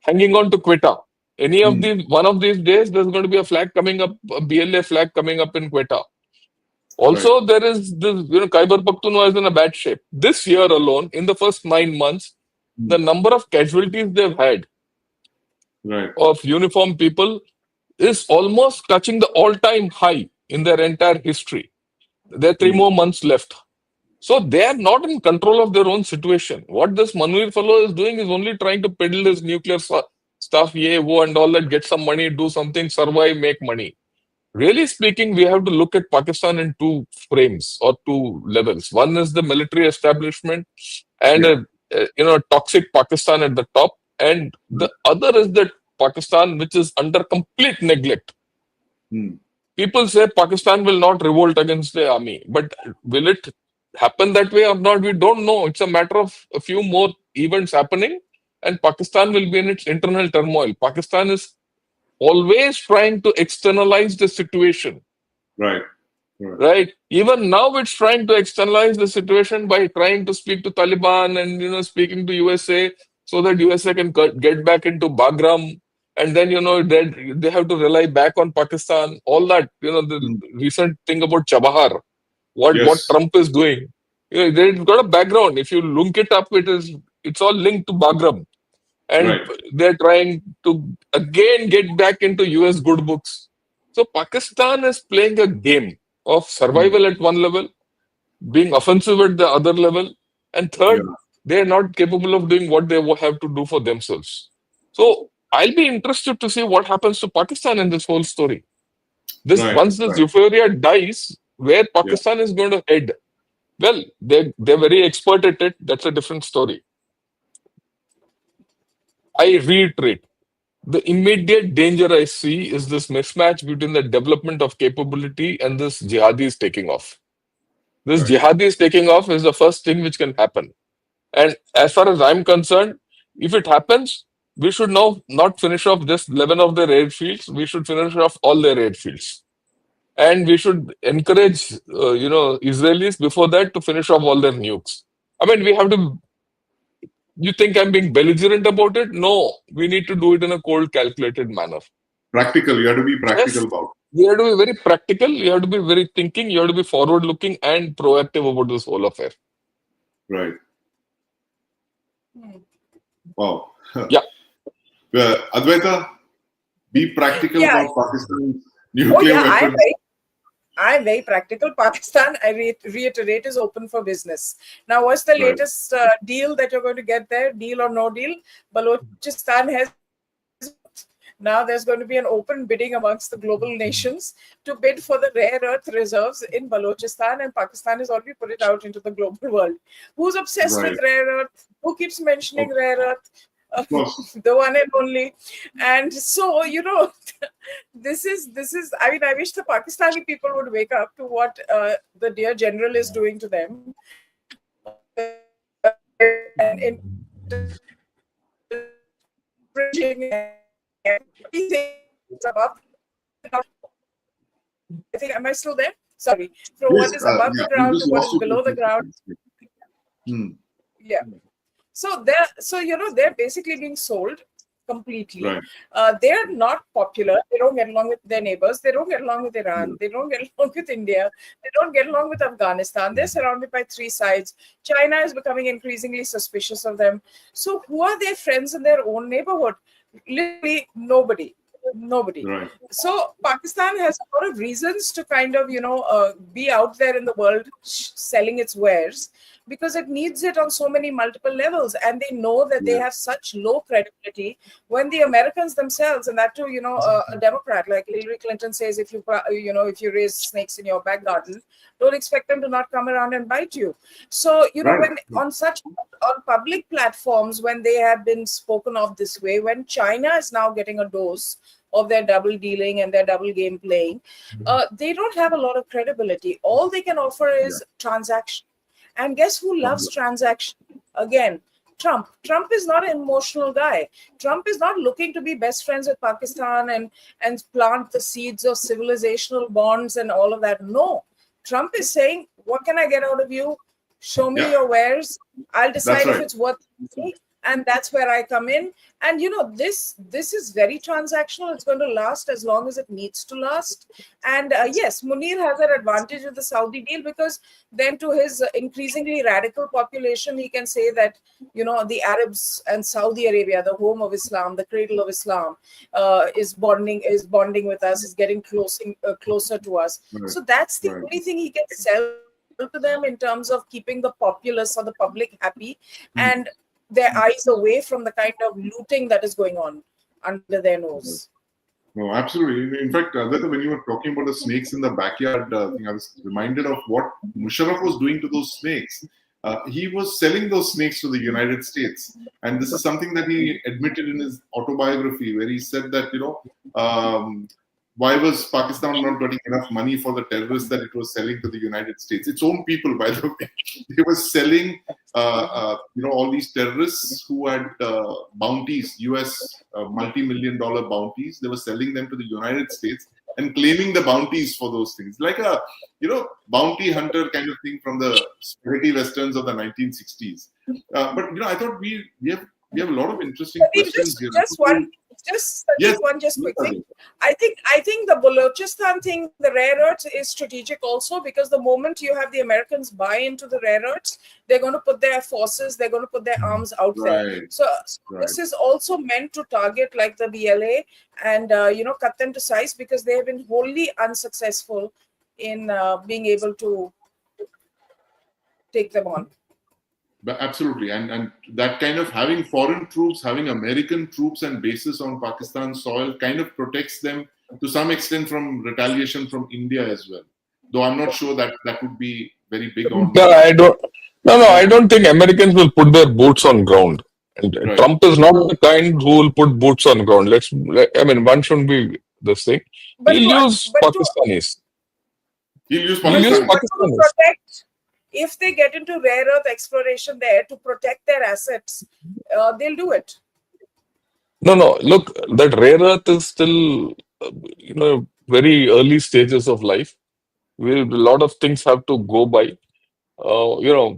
hanging on to Quetta. One of these days, there's going to be a flag coming up, a BLA flag coming up in Quetta. Also, there is this, Khyber Pakhtunkhwa is in a bad shape. This year alone, in the first 9 months, the number of casualties they've had Right. of uniformed people is almost touching the all-time high in their entire history. There are 3 more months left. So they are not in control of their own situation. What this Manvir fellow is doing is only trying to peddle his nuclear stuff, yeah, wo, and all that, get some money, do something, survive, make money. Really speaking, we have to look at Pakistan in two frames or two levels. One is the military establishment and toxic Pakistan at the top, and the other is the Pakistan which is under complete neglect. People say Pakistan will not revolt against the army, but will it happen that way or not? We don't know. It's a matter of a few more events happening, and Pakistan will be in its internal turmoil. Pakistan is always trying to externalize the situation. Right. Even now, it's trying to externalize the situation by trying to speak to Taliban and speaking to USA so that USA can get back into Bagram, and then they have to rely back on Pakistan. All that the recent thing about Chabahar, what Trump is doing, they've got a background. If you link it up, it's all linked to Bagram. And they're trying to again get back into US good books. So Pakistan is playing a game of survival at one level, being offensive at the other level, and third, they're not capable of doing what they have to do for themselves. So I'll be interested to see what happens to Pakistan in this whole story. Once this euphoria dies, where Pakistan is going to head, well, they're very expert at it. That's a different story. I reiterate, the immediate danger I see is this mismatch between the development of capability and this jihadis taking off. This jihadis taking off is the first thing which can happen. And as far as I'm concerned, if it happens, we should now not finish off just 11 of their airfields. We should finish off all their airfields. And we should encourage, Israelis before that to finish off all their nukes. I mean, we have to. You think I'm being belligerent about it? No, we need to do it in a cold, calculated manner. Practical. You have to be practical about it. You have to be very practical. You have to be very thinking. You have to be forward-looking and proactive about this whole affair. Right. Wow. Yeah. Advaita, be practical about Pakistan's nuclear weapons. I'm very practical. Pakistan, I reiterate, is open for business. Now, what's the latest deal that you're going to get there? Deal or no deal? Balochistan has. Now there's going to be an open bidding amongst the global nations to bid for the rare earth reserves in Balochistan, and Pakistan has already put it out into the global world. Who's obsessed with rare earth? Who keeps mentioning rare earth? The one and only. And so, this is, I mean, I wish the Pakistani people would wake up to what the dear general is doing to them. And I think, am I still there? Sorry. From what is above the ground to what is below the ground. Yeah. So they're basically being sold completely. They're not popular. They don't get along with their neighbors. They don't get along with Iran. They don't get along with India. They don't get along with Afghanistan. They're surrounded by three sides. China is becoming increasingly suspicious of them. So who are their friends in their own neighborhood? Literally nobody. So Pakistan has a lot of reasons to kind of be out there in the world selling its wares, because it needs it on so many multiple levels, and they know that they have such low credibility when the Americans themselves, and that too, a Democrat like Hillary Clinton says, if you raise snakes in your back garden, don't expect them to not come around and bite you. So when on public platforms, when they have been spoken of this way, when China is now getting a dose of their double dealing and their double game playing, they don't have a lot of credibility. All they can offer is transaction. And guess who loves transaction? Again, Trump. Trump is not an emotional guy. Trump is not looking to be best friends with Pakistan and plant the seeds of civilizational bonds and all of that. No. Trump is saying, what can I get out of you? Show me Yeah, your wares. I'll that's decide if right. it's worth money, and that's where I come in. And this is very transactional. It's going to last as long as it needs to last. And yes, Munir has an advantage with the Saudi deal, because then to his increasingly radical population, he can say that the Arabs and Saudi Arabia, the home of Islam, the cradle of Islam, is bonding with us, is getting closer to us. Right, So that's the right. only thing he can sell to them in terms of keeping the populace or the public happy, and Hmm. their eyes away from the kind of looting that is going on under their nose. No, absolutely. In fact, Advaita, when you were talking about the snakes in the backyard thing, I was reminded of what Musharraf was doing to those snakes. He was selling those snakes to the United States, and this is something that he admitted in his autobiography, where he said that why was Pakistan not getting enough money for the terrorists that it was selling to the United States? Its own people, by the way, they were selling all these terrorists who had bounties, U.S. multi-million-dollar bounties. They were selling them to the United States and claiming the bounties for those things, like a bounty hunter kind of thing from the spaghetti westerns of the 1960s. But I thought we have a lot of interesting Pradeep, questions here. just Yes, Sandeep, one just quick yes, thing. I think the Balochistan thing, the rare earths, is strategic also, because the moment you have the Americans buy into the rare earths, they're going to put their forces, they're going to put their arms out there. right, So right. this is also meant to target like the BLA and cut them to size, because they have been wholly unsuccessful in being able to take them on. But absolutely, and that kind of having foreign troops, having American troops and bases on Pakistan soil kind of protects them to some extent from retaliation from India as well. Though I'm not sure that would be very big on. No, I don't. No, I don't think Americans will put their boots on ground. And Right. Trump is not the kind who will put boots on ground. I mean, one shouldn't be this thing. But He'll to, use but to Pakistanis. He'll use He'll But use to, Pakistan. but to Pakistanis. protect, if they get into rare earth exploration there to protect their assets, they'll do it. No. Look, that rare earth is still, very early stages of life. A lot of things have to go by,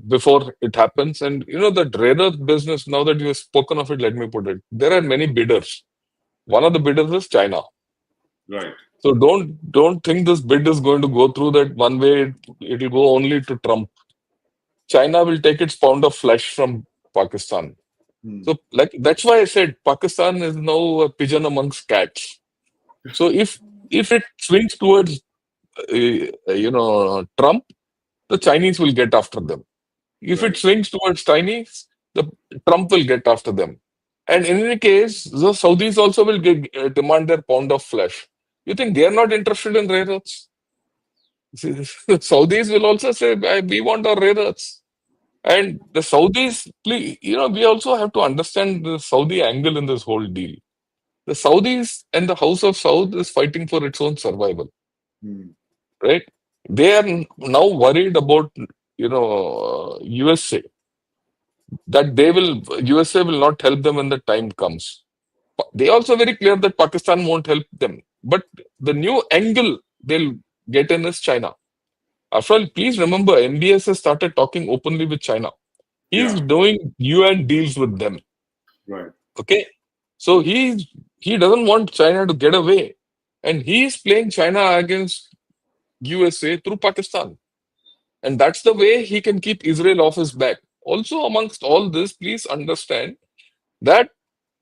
before it happens. And, that rare earth business, now that you have spoken of it, let me put it. There are many bidders. One of the bidders is China. Right. So don't think this bid is going to go through that one way. It will go only to Trump. China will take its pound of flesh from Pakistan. Hmm. So that's why I said Pakistan is now a pigeon amongst cats. So if it swings towards Trump, the Chinese will get after them. If Right. it swings towards Chinese, the Trump will get after them. And in any case, the Saudis also will demand their pound of flesh. You think they are not interested in rare earths? Saudis will also say, we want our rare earths. And the Saudis, please, we also have to understand the Saudi angle in this whole deal. The Saudis and the House of Saud is fighting for its own survival, Hmm. right? They are now worried about, USA, that USA will not help them when the time comes. They also very clear that Pakistan won't help them. But the new angle they'll get in is China. After all, please remember, MBS has started talking openly with China. He's Yeah. doing UN deals with them. Right. Okay. So he doesn't want China to get away. And he's playing China against USA through Pakistan. And that's the way he can keep Israel off his back. Also, amongst all this, please understand that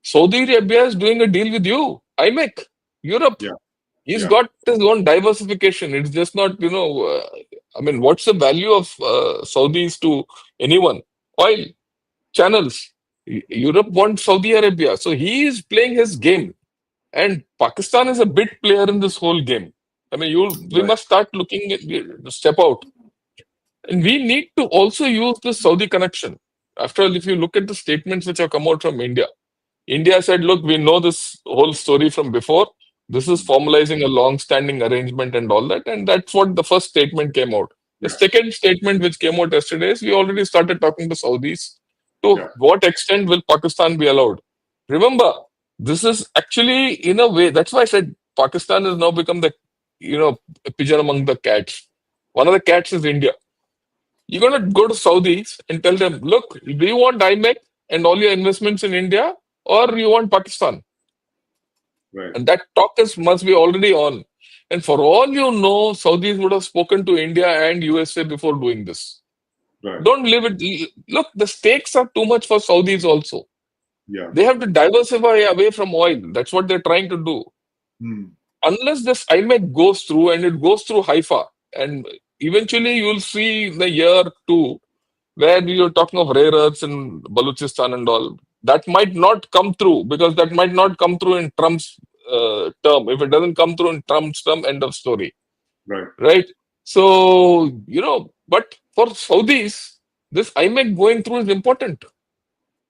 Saudi Arabia is doing a deal with you, IMEC, Europe. Yeah. He's Yeah. got his own diversification. It's just not, what's the value of Saudis to anyone? Oil, channels. Europe wants Saudi Arabia. So he is playing his game. And Pakistan is a big player in this whole game. I mean, we Right. must start looking at step out. And we need to also use the Saudi connection. After all, if you look at the statements which have come out from India, India said, look, we know this whole story from before. This is formalizing a long-standing arrangement and all that. And that's what the first statement came out. The Yeah. second statement which came out yesterday is we already started talking to Saudis. To Yeah. what extent will Pakistan be allowed? Remember, this is actually, in a way, that's why I said Pakistan has now become the, pigeon among the cats. One of the cats is India. You're going to go to Saudis and tell them, look, do you want IMEC and all your investments in India, or you want Pakistan? Right. And that talk must be already on. And for all you know, Saudis would have spoken to India and USA before doing this. Right. Don't leave it. Look, the stakes are too much for Saudis also. Yeah. They have to diversify away from oil. That's what they're trying to do. Hmm. Unless this IMEC goes through, and it goes through Haifa, and eventually you'll see the year two where you're talking of rare earths in Balochistan and all. That might not come through, because that might not come through in Trump's term. If it doesn't come through in Trump's term, end of story. Right. Right? So, but for Saudis, this IMEC going through is important.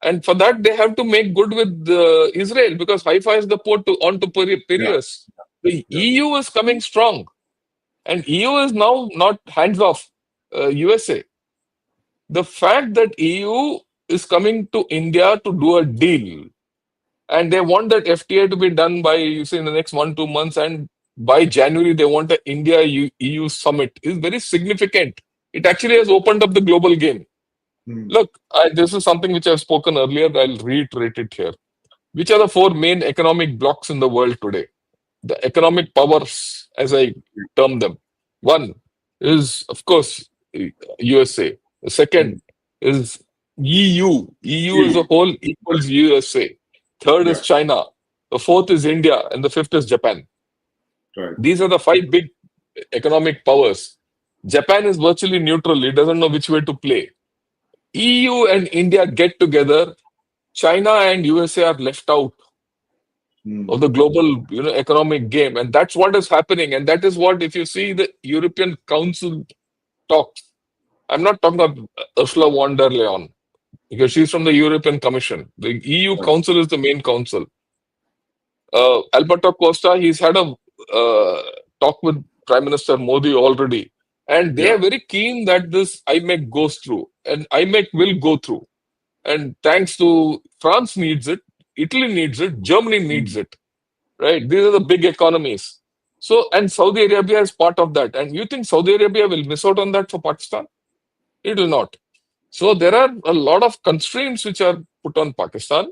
And for that, they have to make good with Israel, because Haifa is the port onto Piraeus. The Yeah. EU is coming strong. And EU is now not hands off USA. The fact that EU is coming to India to do a deal, and they want that FTA to be done by, you say, in the next 1-2 months, and by January they want an India EU summit, is very significant. It actually has opened up the global game. Hmm. Look, this is something which I've spoken earlier. I'll reiterate it here. Which are the 4 main economic blocks in the world today? The economic powers, as I term them. One is, of course, USA. The second is EU. EU as a whole equals USA. Third is China. The fourth is India. And the fifth is Japan. Right. These are the 5 big economic powers. Japan is virtually neutral. It doesn't know which way to play. EU and India get together. China and USA are left out of the global economic game. And that's what is happening. And that is what, if you see the European Council talks, I'm not talking about Ursula von der Leyen, because she's from the European Commission. The EU Council is the main council. Alberto Costa, he's had a talk with Prime Minister Modi already. And they are very keen that this IMEC goes through. And IMEC will go through. And thanks to France needs it, Italy needs it, Germany needs it. Right? These are the big economies. So, and Saudi Arabia is part of that. And you think Saudi Arabia will miss out on that for Pakistan? It will not. So there are a lot of constraints which are put on Pakistan,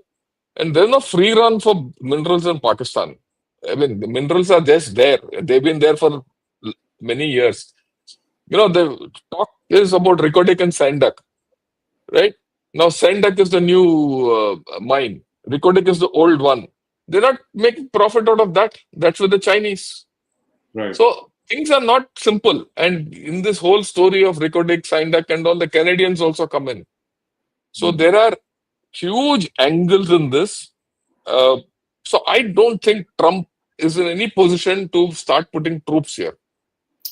and there's no free run for minerals in Pakistan. I mean, the minerals are just there. They've been there for many years. The talk is about Ricodic and Sandak, right? Now, Sandak is the new mine. Ricodic is the old one. They're not making profit out of that. That's with the Chinese. Right. So things are not simple. And in this whole story of Ricodic, Sandak and all, the Canadians also come in. So there are huge angles in this. So I don't think Trump is in any position to start putting troops here.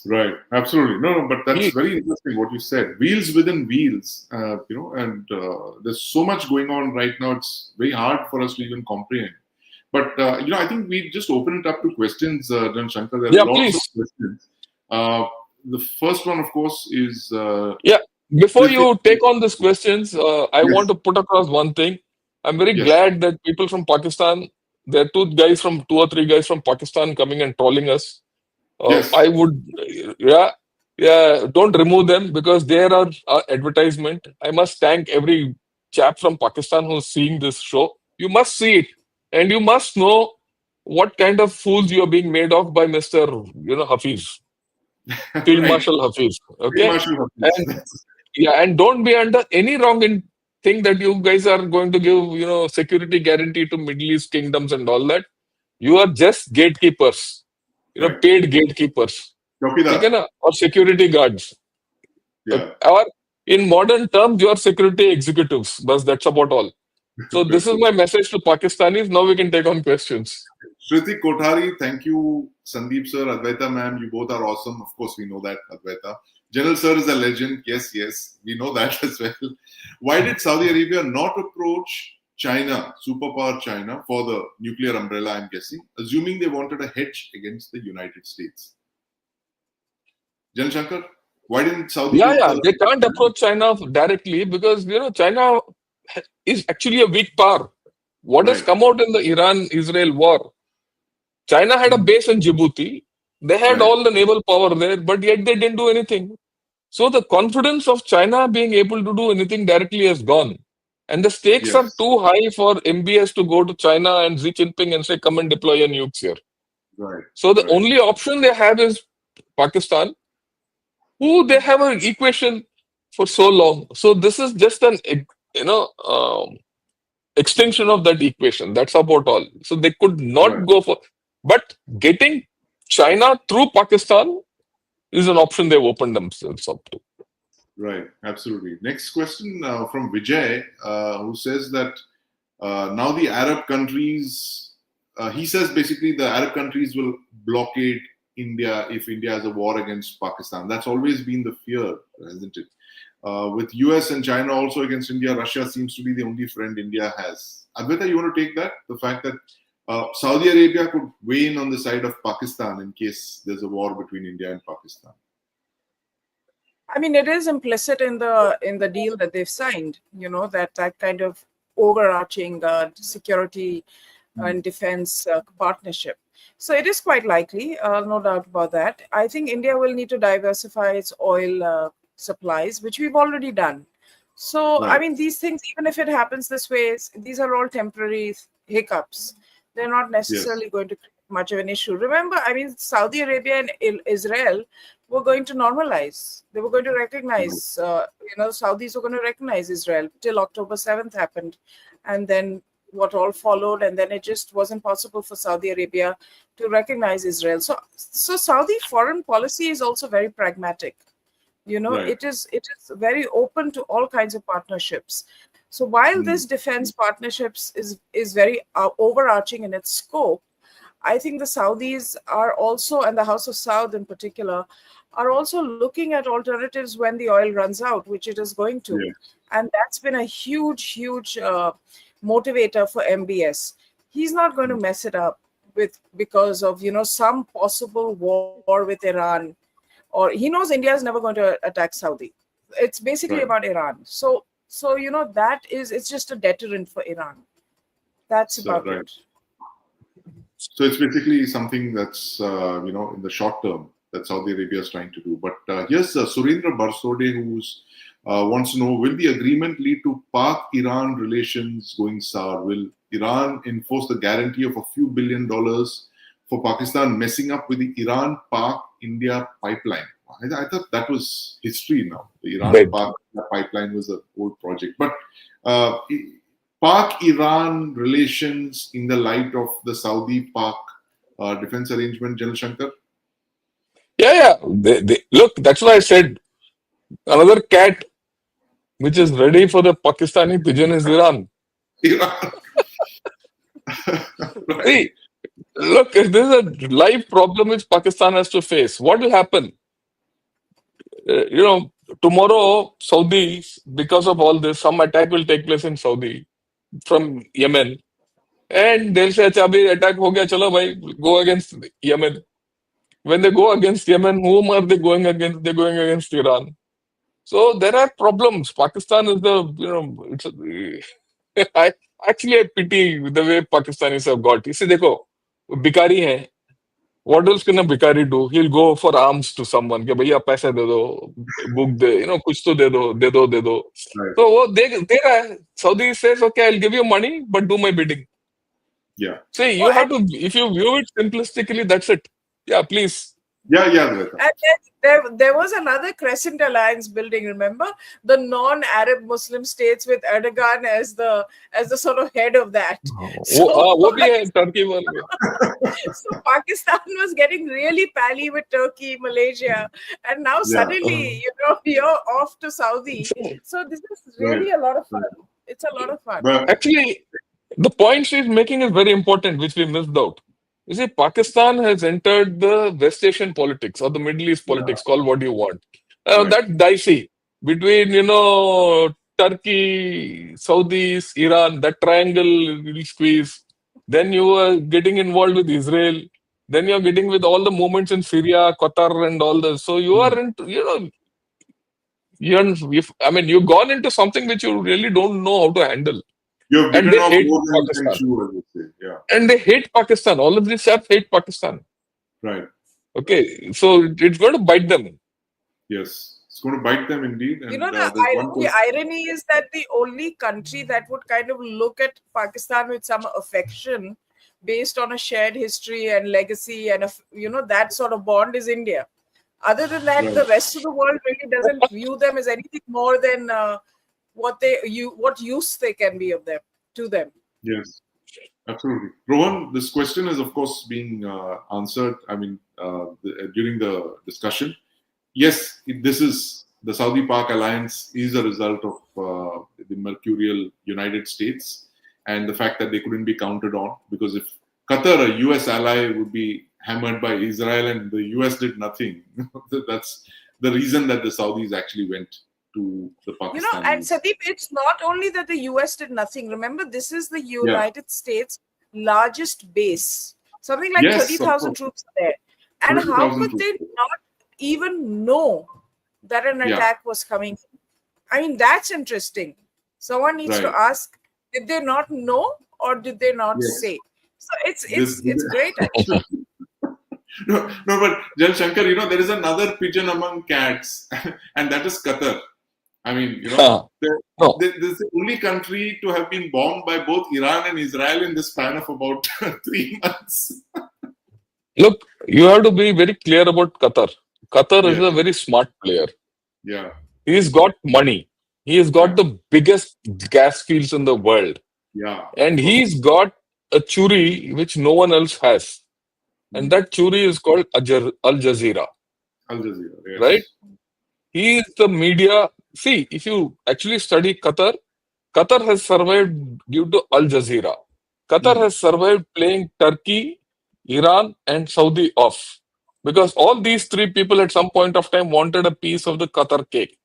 Right, absolutely. No, but that's very interesting what you said. Wheels within wheels, and there's so much going on right now. It's very hard for us to even comprehend. But I think we just open it up to questions, Jan Shankar. There are lots of questions. The first one, of course, is Before you take on these questions, I want to put across one thing. I'm very glad that people from Pakistan, there are 2 or 3 guys from Pakistan coming and trolling us. I would, don't remove them, because they are our advertisement. I must thank every chap from Pakistan who's seeing this show. You must see it, and you must know what kind of fools you are being made of by Mr. Hafiz, Field Marshal Hafiz. Okay, and don't be under any wrong thing that you guys are going to give security guarantee to Middle East kingdoms and all that. You are just gatekeepers. Paid gatekeepers, or security guards. Or in modern terms, you are security executives. But that's about all. So this is my message to Pakistanis. Now we can take on questions. Shriti Kothari, thank you. Sandeep sir, Advaita ma'am, you both are awesome. Of course, we know that, Advaita. General sir is a legend. Yes, we know that as well. Why did Saudi Arabia not approach China, superpower China, for the nuclear umbrella, I'm guessing, assuming they wanted a hedge against the United States? Jan Shankar, why didn't Saudi... They can't approach China directly, because, China is actually a weak power. What has come out in the Iran-Israel war? China had a base in Djibouti. They had all the naval power there, but yet they didn't do anything. So the confidence of China being able to do anything directly has gone. And the stakes are Yes. too high for MBS to go to China and Xi Jinping and say, come and deploy your nukes here. Right. So the Right. only option they have is Pakistan, who they have an equation for so long. So this is just an, extension of that equation. That's about all. So they could not Right. go for, but getting China through Pakistan is an option they've opened themselves up to. Right. Absolutely. Next question from Vijay, who says that now the Arab countries, he says basically the Arab countries will blockade India if India has a war against Pakistan. That's always been the fear, hasn't it? With US and China also against India, Russia seems to be the only friend India has. Advaita, you want to take that? The fact that Saudi Arabia could weigh in on the side of Pakistan in case there's a war between India and Pakistan. I mean, it is implicit in the deal that they've signed. That kind of overarching security and defense partnership. So it is quite likely, no doubt about that. I think India will need to diversify its oil supplies, which we've already done. So, Right. I mean, these things, even if it happens this way, these are all temporary hiccups. They're not necessarily going to create much of an issue. Remember, I mean, Saudi Arabia and Israel were going to normalize. They were going to recognize, Saudis were going to recognize Israel till October 7th happened. And then what all followed, and then it just wasn't possible for Saudi Arabia to recognize Israel. So Saudi foreign policy is also very pragmatic. Right. It is very open to all kinds of partnerships. So while this defense partnerships is very overarching in its scope, I think the Saudis are also, and the House of Saud in particular, are also looking at alternatives when the oil runs out, which it is going to. Yeah. And that's been a huge motivator for MBS. He's not going to mess it up because of some possible war with Iran, or he knows India is never going to attack Saudi. It's basically Right. about Iran. So it's just a deterrent for Iran. That's about right. it. So it's basically something that's in the short term that Saudi Arabia is trying to do. But here's Surendra Barsode, who's wants to know: will the agreement lead to Pak-Iran relations going sour? Will Iran enforce the guarantee of a few $1 billion for Pakistan messing up with the Iran-Pak-India pipeline? I thought that was history now. The Iran-Pak pipeline was an old project, but Pak-Iran relations in the light of the Saudi-Pak defense arrangement, General Shankar? Yeah. Look, that's why I said another cat which is ready for the Pakistani pigeon is Iran. Iran. Right. See, look, if there's a live problem which Pakistan has to face, what will happen? Tomorrow, Saudi, because of all this, some attack will take place in Saudi from Yemen. And they'll say, "Acha, abhi attack ho gaya, chalo bhai, go against Yemen." When they go against Yemen, whom are they going against? They're going against Iran. So there are problems. Pakistan is I pity the way Pakistanis have got. You see, देखो, Bikari hai. What else can a Bikari do? He'll go for arms to someone. कि भैया पैसे दे दो, book दे, कुछ तो दे दो. Right. So वो दे रहा है. Saudi says, okay, I'll give you money, but do my bidding. Yeah. See, you have to, if you view it simplistically, that's it. Yeah, please. Yeah. And there was another Crescent Alliance building, remember? The non-Arab Muslim states with Erdogan as the sort of head of that. वो भी है Turkey वाले. So Pakistan was getting really pally with Turkey, Malaysia, and now suddenly, you're off to Saudi. So this is really a lot of fun. It's a lot of fun. But actually, the point she's making is very important, which we missed out. You see, Pakistan has entered the West Asian politics or the Middle East politics, call what you want. That's dicey between, Turkey, Saudis, Iran, that triangle will squeeze. Then you are getting involved with Israel. Then you're getting with all the movements in Syria, Qatar, and all this. So you are into, you've gone into something which you really don't know how to handle. you've And bitten they off hate more than you Pakistan. can chew, as they say. Yeah. And they hate Pakistan. All of these chaps hate Pakistan. Right. Okay, so it's going to bite them. Yes. It's going to bite them indeed. And The there's one question. irony is that the only country that would kind of look at Pakistan with some affection based on a shared history and legacy and, that sort of bond is India. Other than that, Right. the rest of the world really doesn't view them as anything more than what use they can be of them to them. Yes, absolutely. Rohan, this question is, of course, being answered. I mean, during the discussion. Yes, this is the Saudi-Pak alliance is a result of the mercurial United States and the fact that they couldn't be counted on, because if Qatar, a US ally, would be hammered by Israel and the US did nothing, that's the reason that the Saudis actually went to the Pakistanis. And Sandeep, it's not only that the US did nothing. Remember, this is the United States' largest base. Something like 30,000 troops there. And how could they not even know that an attack was coming? I mean, that's interesting. Someone needs to ask, did they not know or did they not say? So it's great, actually. No, but Jan Shankar, there is another pigeon among cats, and that is Qatar. I mean, this is the only country to have been bombed by both Iran and Israel in the span of about 3 months. Look, you have to be very clear about Qatar. Qatar is a very smart player. Yeah. He's got money. He has got the biggest gas fields in the world. Yeah. And he's got a churi which no one else has. And that churi is called Al Jazeera. Al Jazeera, yes. Right? He is the media. See, if you actually study Qatar, Qatar has survived due to Al Jazeera. Qatar has survived playing Turkey, Iran, and Saudi off. Because all these three people at some point of time wanted a piece of the Qatar cake.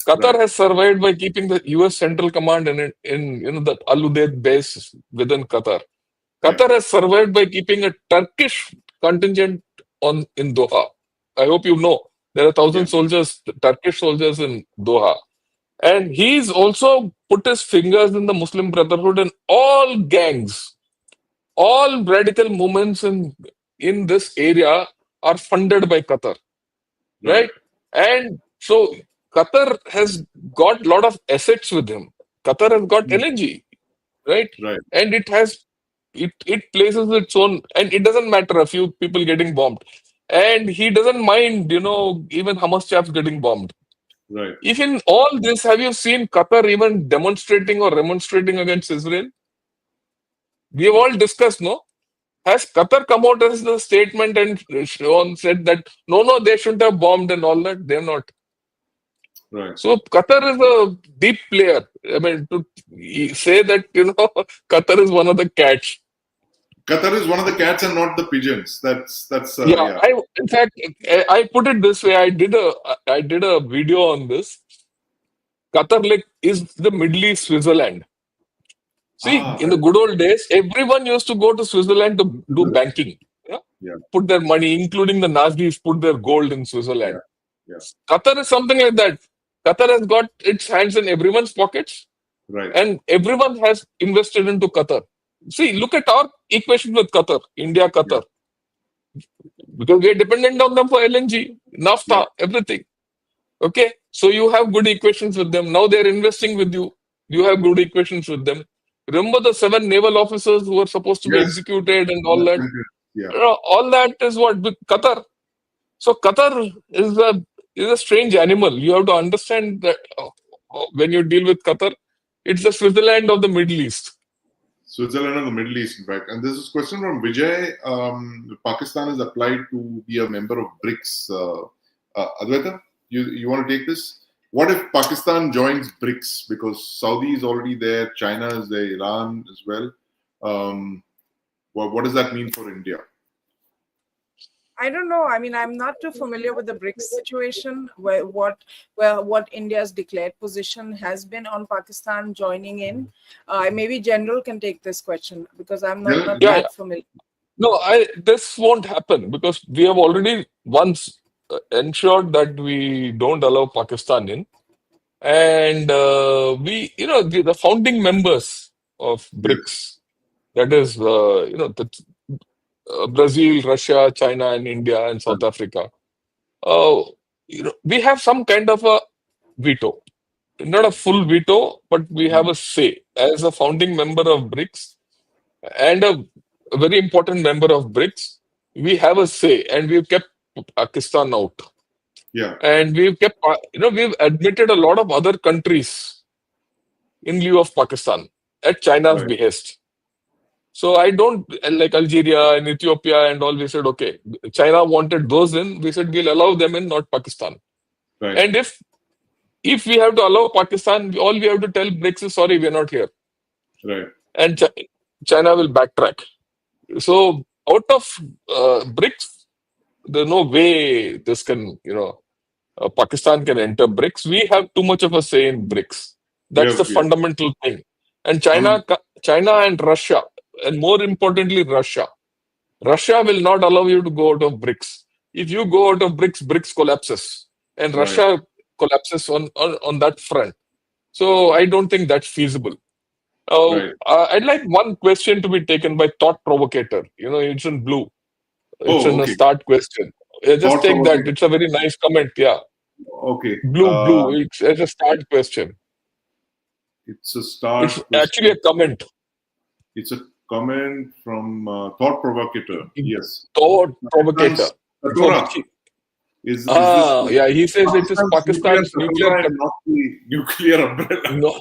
Qatar has survived by keeping the US Central Command in the Al Udeid base within Qatar. Qatar has survived by keeping a Turkish contingent in Doha. I hope you know. There are 1,000 soldiers, Turkish soldiers in Doha. And he's also put his fingers in the Muslim Brotherhood, and all gangs, all radical movements in this area are funded by Qatar. Right? And so Qatar has got a lot of assets with him. Qatar has got LNG. Right? And it places its own, and it doesn't matter a few people getting bombed. And he doesn't mind, even Hamas chaps getting bombed. Right. If in all this, have you seen Qatar even demonstrating or remonstrating against Israel? We have all discussed, no? Has Qatar come out as the statement and said that, no, they shouldn't have bombed and all that? They're not. Right. So Qatar is a deep player. I mean, to say that, Qatar is one of the cats. Qatar is one of the cats and not the pigeons. That's In fact, I put it this way. I did a video on this. Qatar is the Middle East Switzerland. See, in the good old days, everyone used to go to Switzerland to do banking. Put their money, including the Nazis, put their gold in Switzerland. Qatar is something like that. Qatar has got its hands in everyone's pockets. Right. And everyone has invested into Qatar. See, look at our equation with Qatar, India, Qatar. Because we are dependent on them for LNG, NAFTA, everything. Okay? So you have good equations with them. Now they're investing with you. You have good equations with them. Remember the 7 naval officers who were supposed to be executed and all that? All that is what? With Qatar. So Qatar is a strange animal. You have to understand that when you deal with Qatar, it's the Switzerland of the Middle East. Switzerland of the Middle East, in fact. And this is a question from Vijay. Pakistan has applied to be a member of BRICS. Advaita, you want to take this? What if Pakistan joins BRICS? Because Saudi is already there, China is there, Iran as well. What does that mean for India? I don't know. I mean, I'm not too familiar with the BRICS situation, what India's declared position has been on Pakistan joining in. Maybe General can take this question because I'm not that familiar. No, this won't happen because we have already once ensured that we don't allow Pakistan in. And the founding members of BRICS, that is, Brazil, Russia, China, and India, and South Africa. we have some kind of a veto, not a full veto, but we have a say as a founding member of BRICS and a very important member of BRICS. We have a say, and we've kept Pakistan out, Yeah. and we've kept, we've admitted a lot of other countries in lieu of Pakistan at China's Right. behest. So I don't like Algeria and Ethiopia and all. We said, okay, China wanted those in. We said we'll allow them in, not Pakistan. Right. And if we have to allow Pakistan, all we have to tell BRICS is sorry, we're not here, Right. and China will backtrack. So out of BRICS, there's no way this can, Pakistan can enter BRICS. We have too much of a say in BRICS. That's the Yeah. fundamental thing. And China and Russia, and more importantly, Russia will not allow you to go out of BRICS. If you go out of BRICS, BRICS collapses, and Right. Russia collapses on that front. So I don't think that's feasible. Right. I'd like one question to be taken by Thought Provocator. It's in blue. It's in a Okay. start question. Just Thought take that. provoking. It's a very nice comment. Yeah. Okay. Blue. It's a start question. It's a start. It's actually a comment. It's a comment from Thought Provocator. Yes. Thought Provocator. Katora. Is this Yeah, he says it is Pakistan's nuclear and not the nuclear umbrella. no,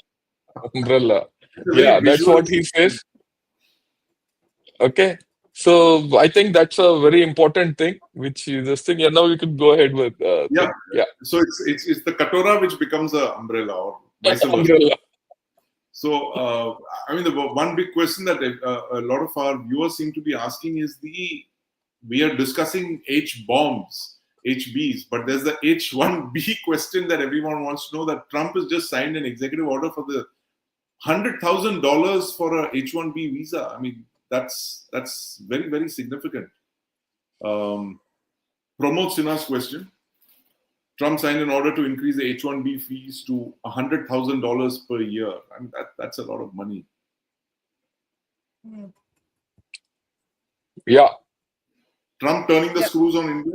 umbrella. It's a very Yeah, that's visual what he says. Okay. So I think that's a very important thing, which is this thing. Yeah, now you can go ahead with Yeah. thing. Yeah. So it's the Katora which becomes a umbrella or vice versa. Umbrella. So I mean, the one big question that a lot of our viewers seem to be asking is we are discussing H-bombs, HBs, but there's the H-1B question that everyone wants to know, that Trump has just signed an executive order for the $100,000 for a H-1B visa. I mean, that's very, very significant. Pramod Sinha's question. Trump signed an order to increase the H-1B fees to $100,000 per year. I mean, that's a lot of money. Yeah. Trump turning the screws on India?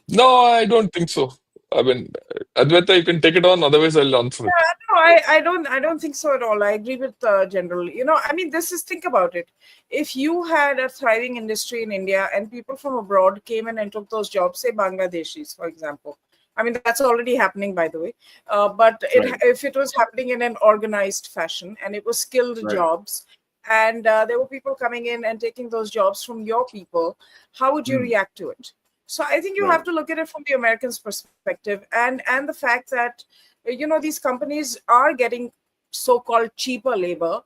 No, I don't think so. I mean, Advaita, you can take it on. Otherwise, I'll answer it. No, I don't think so at all. I agree with General. I mean, think about it. If you had a thriving industry in India and people from abroad came in and took those jobs, say Bangladeshis, for example. I mean, that's already happening, by the way. But if it was happening in an organized fashion and it was skilled jobs, and there were people coming in and taking those jobs from your people, how would you react to it? So I think you have to look at it from the Americans' perspective, and the fact that these companies are getting so-called cheaper labor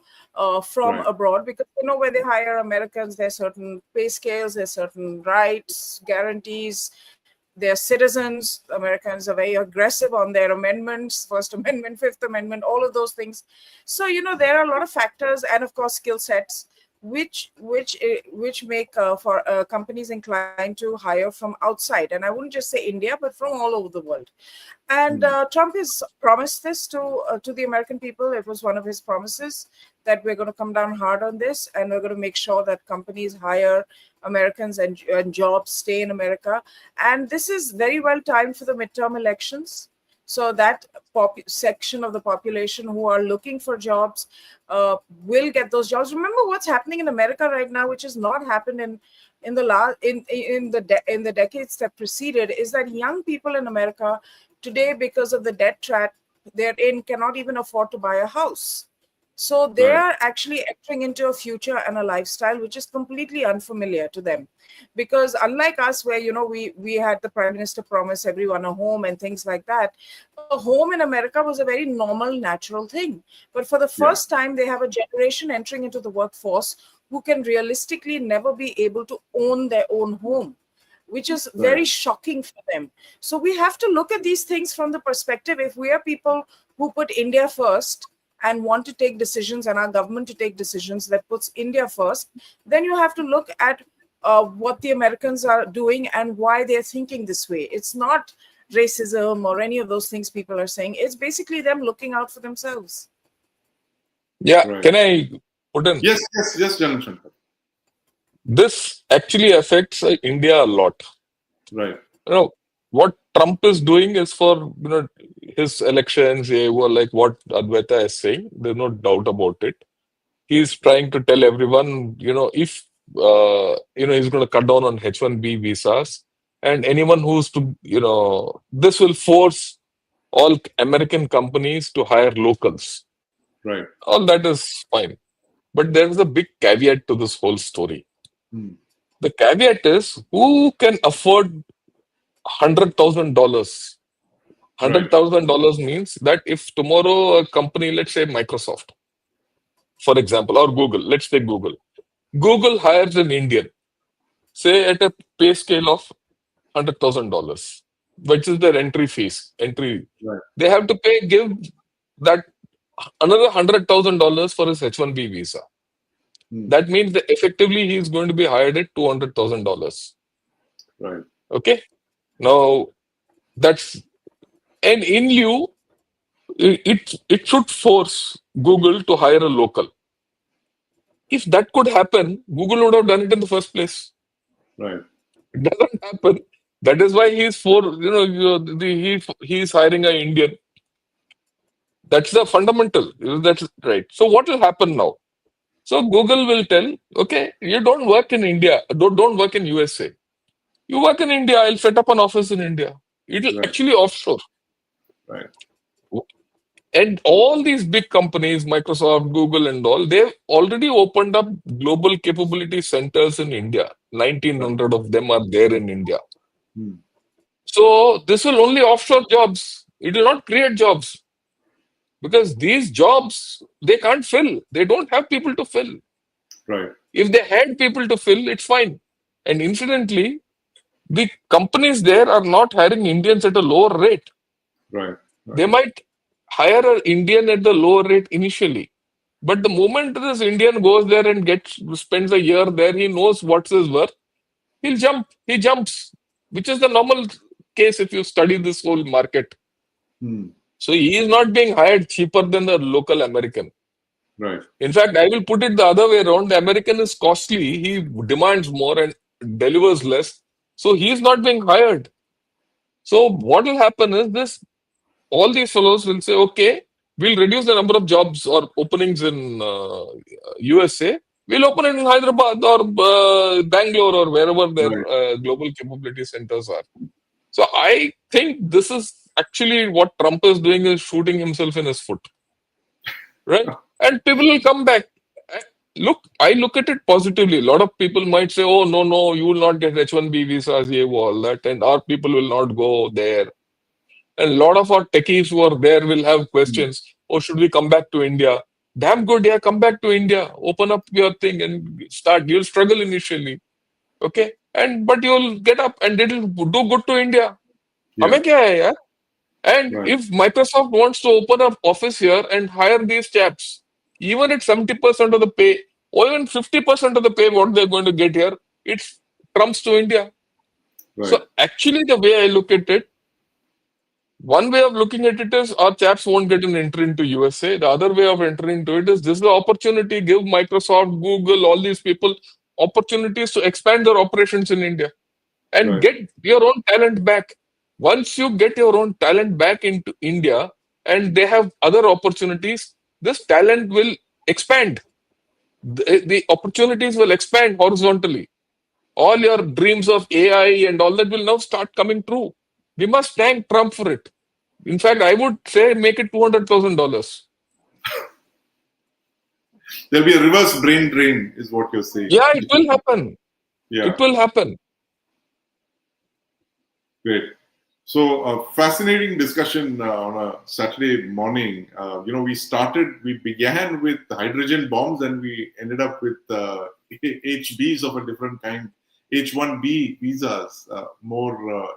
from abroad, because when they hire Americans, there's certain pay scales, there's certain rights, guarantees. They're citizens. Americans are very aggressive on their amendments, First Amendment, Fifth Amendment, all of those things. So there are a lot of factors, and of course skill sets, which make for companies inclined to hire from outside. And I wouldn't just say India, but from all over the world. And Trump has promised this to the American people. It was one of his promises that we're going to come down hard on this, and we're going to make sure that companies hire Americans and jobs stay in America. And this is very well timed for the midterm elections. So that section of the population who are looking for jobs will get those jobs. Remember what's happening in America right now, which has not happened in the decades that preceded, is that young people in America today, because of the debt trap they're in, cannot even afford to buy a house. So they are actually entering into a future and a lifestyle which is completely unfamiliar to them. Because unlike us, where we had the Prime Minister promise everyone a home and things like that, a home in America was a very normal, natural thing. But for the first time, they have a generation entering into the workforce who can realistically never be able to own their own home, which is very shocking for them. So we have to look at these things from the perspective, if we are people who put India first and want to take decisions, and our government to take decisions that puts India first, then you have to look at what the Americans are doing and why they're thinking this way. It's not racism or any of those things people are saying. It's basically them looking out for themselves. Yeah, can I put in? Yes, General Shankar. This actually affects India a lot. Right. what Trump is doing is for his elections, like what Advaita is saying. There's no doubt about it. He's trying to tell everyone, if he's going to cut down on H-1B visas, and anyone who's to, this will force all American companies to hire locals. Right. All that is fine. But there is a big caveat to this whole story. The caveat is, who can afford $100,000? $100,000 means that if tomorrow a company, let's say Microsoft, for example, or Google, let's take Google. Google hires an Indian, say at a pay scale of $100,000, which is their entry fees. Right. They have to give that another $100,000 for his H-1B visa. That means that effectively he is going to be hired at $200,000. Right. Okay. Now and in lieu, it should force Google to hire a local. If that could happen, Google would have done it in the first place. Right. It doesn't happen. That is why he's he's hiring an Indian. That's the fundamental. That's right. So what will happen now? So Google will tell, okay, you don't work in India, don't work in USA. You work in India, I'll set up an office in India. It'll actually offshore. Right. And all these big companies, Microsoft, Google and all, they've already opened up global capability centers in India. 1,900 of them are there in India. So this will only offshore jobs. It will not create jobs. Because these jobs, they can't fill. They don't have people to fill. Right. If they had people to fill, it's fine. And incidentally, the companies there are not hiring Indians at a lower rate. Right. They might hire an Indian at the lower rate initially. But the moment this Indian goes there and spends a year there, he knows what's his worth. He'll jump. He jumps, which is the normal case if you study this whole market. So he is not being hired cheaper than the local American. Right. In fact, I will put it the other way around. The American is costly. He demands more and delivers less. So he is not being hired. So what will happen is all these fellows will say, okay, we'll reduce the number of jobs or openings in USA. We'll open it in Hyderabad or Bangalore or wherever their global capability centers are. So I think this is actually what Trump is doing, is shooting himself in his foot. Right? And people will come back. I look at it positively. A lot of people might say, oh, no, you will not get H-1B visas, all that, and our people will not go there. And a lot of our techies who are there will have questions. Oh, should we come back to India? Damn good, yeah, come back to India. Open up your thing and start. You'll struggle initially. Okay? But you'll get up and it'll do good to India. Hame kya hai, yaar? And if Microsoft wants to open up office here and hire these chaps, even at 70% of the pay, or even 50% of the pay what they're going to get here, it trumps to India. So actually the way I look at it, one way of looking at it is our chaps won't get an entry into USA. The other way of entering into it is this is the opportunity, give Microsoft, Google, all these people opportunities to expand their operations in India and get your own talent back. Once you get your own talent back into India and they have other opportunities, this talent will expand. The opportunities will expand horizontally. All your dreams of AI and all that will now start coming true. We must thank Trump for it. In fact, I would say make it $200,000. There'll be a reverse brain drain, is what you're saying. Yeah, it will happen. Yeah. It will happen. Great. So, fascinating discussion on a Saturday morning. We began with hydrogen bombs and we ended up with HBs of a different kind, H-1B visas, more,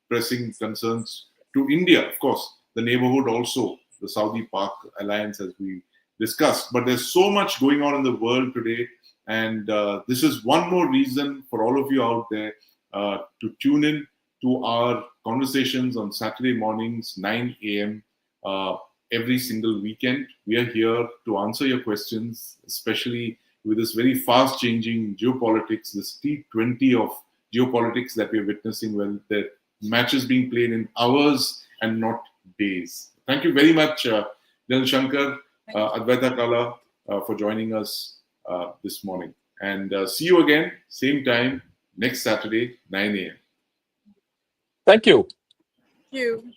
pressing concerns to India, of course, the neighborhood also, the Saudi-Pak alliance as we discussed. But there's so much going on in the world today. And this is one more reason for all of you out there to tune in to our conversations on Saturday mornings, 9 a.m. Every single weekend. We are here to answer your questions, especially with this very fast-changing geopolitics, this T20 of geopolitics that we're witnessing, where there matches being played in hours and not days. Thank you very much, Janil Shankar, Advaita Kala, for joining us this morning. And see you again, same time, next Saturday, 9 a.m. Thank you. Thank you.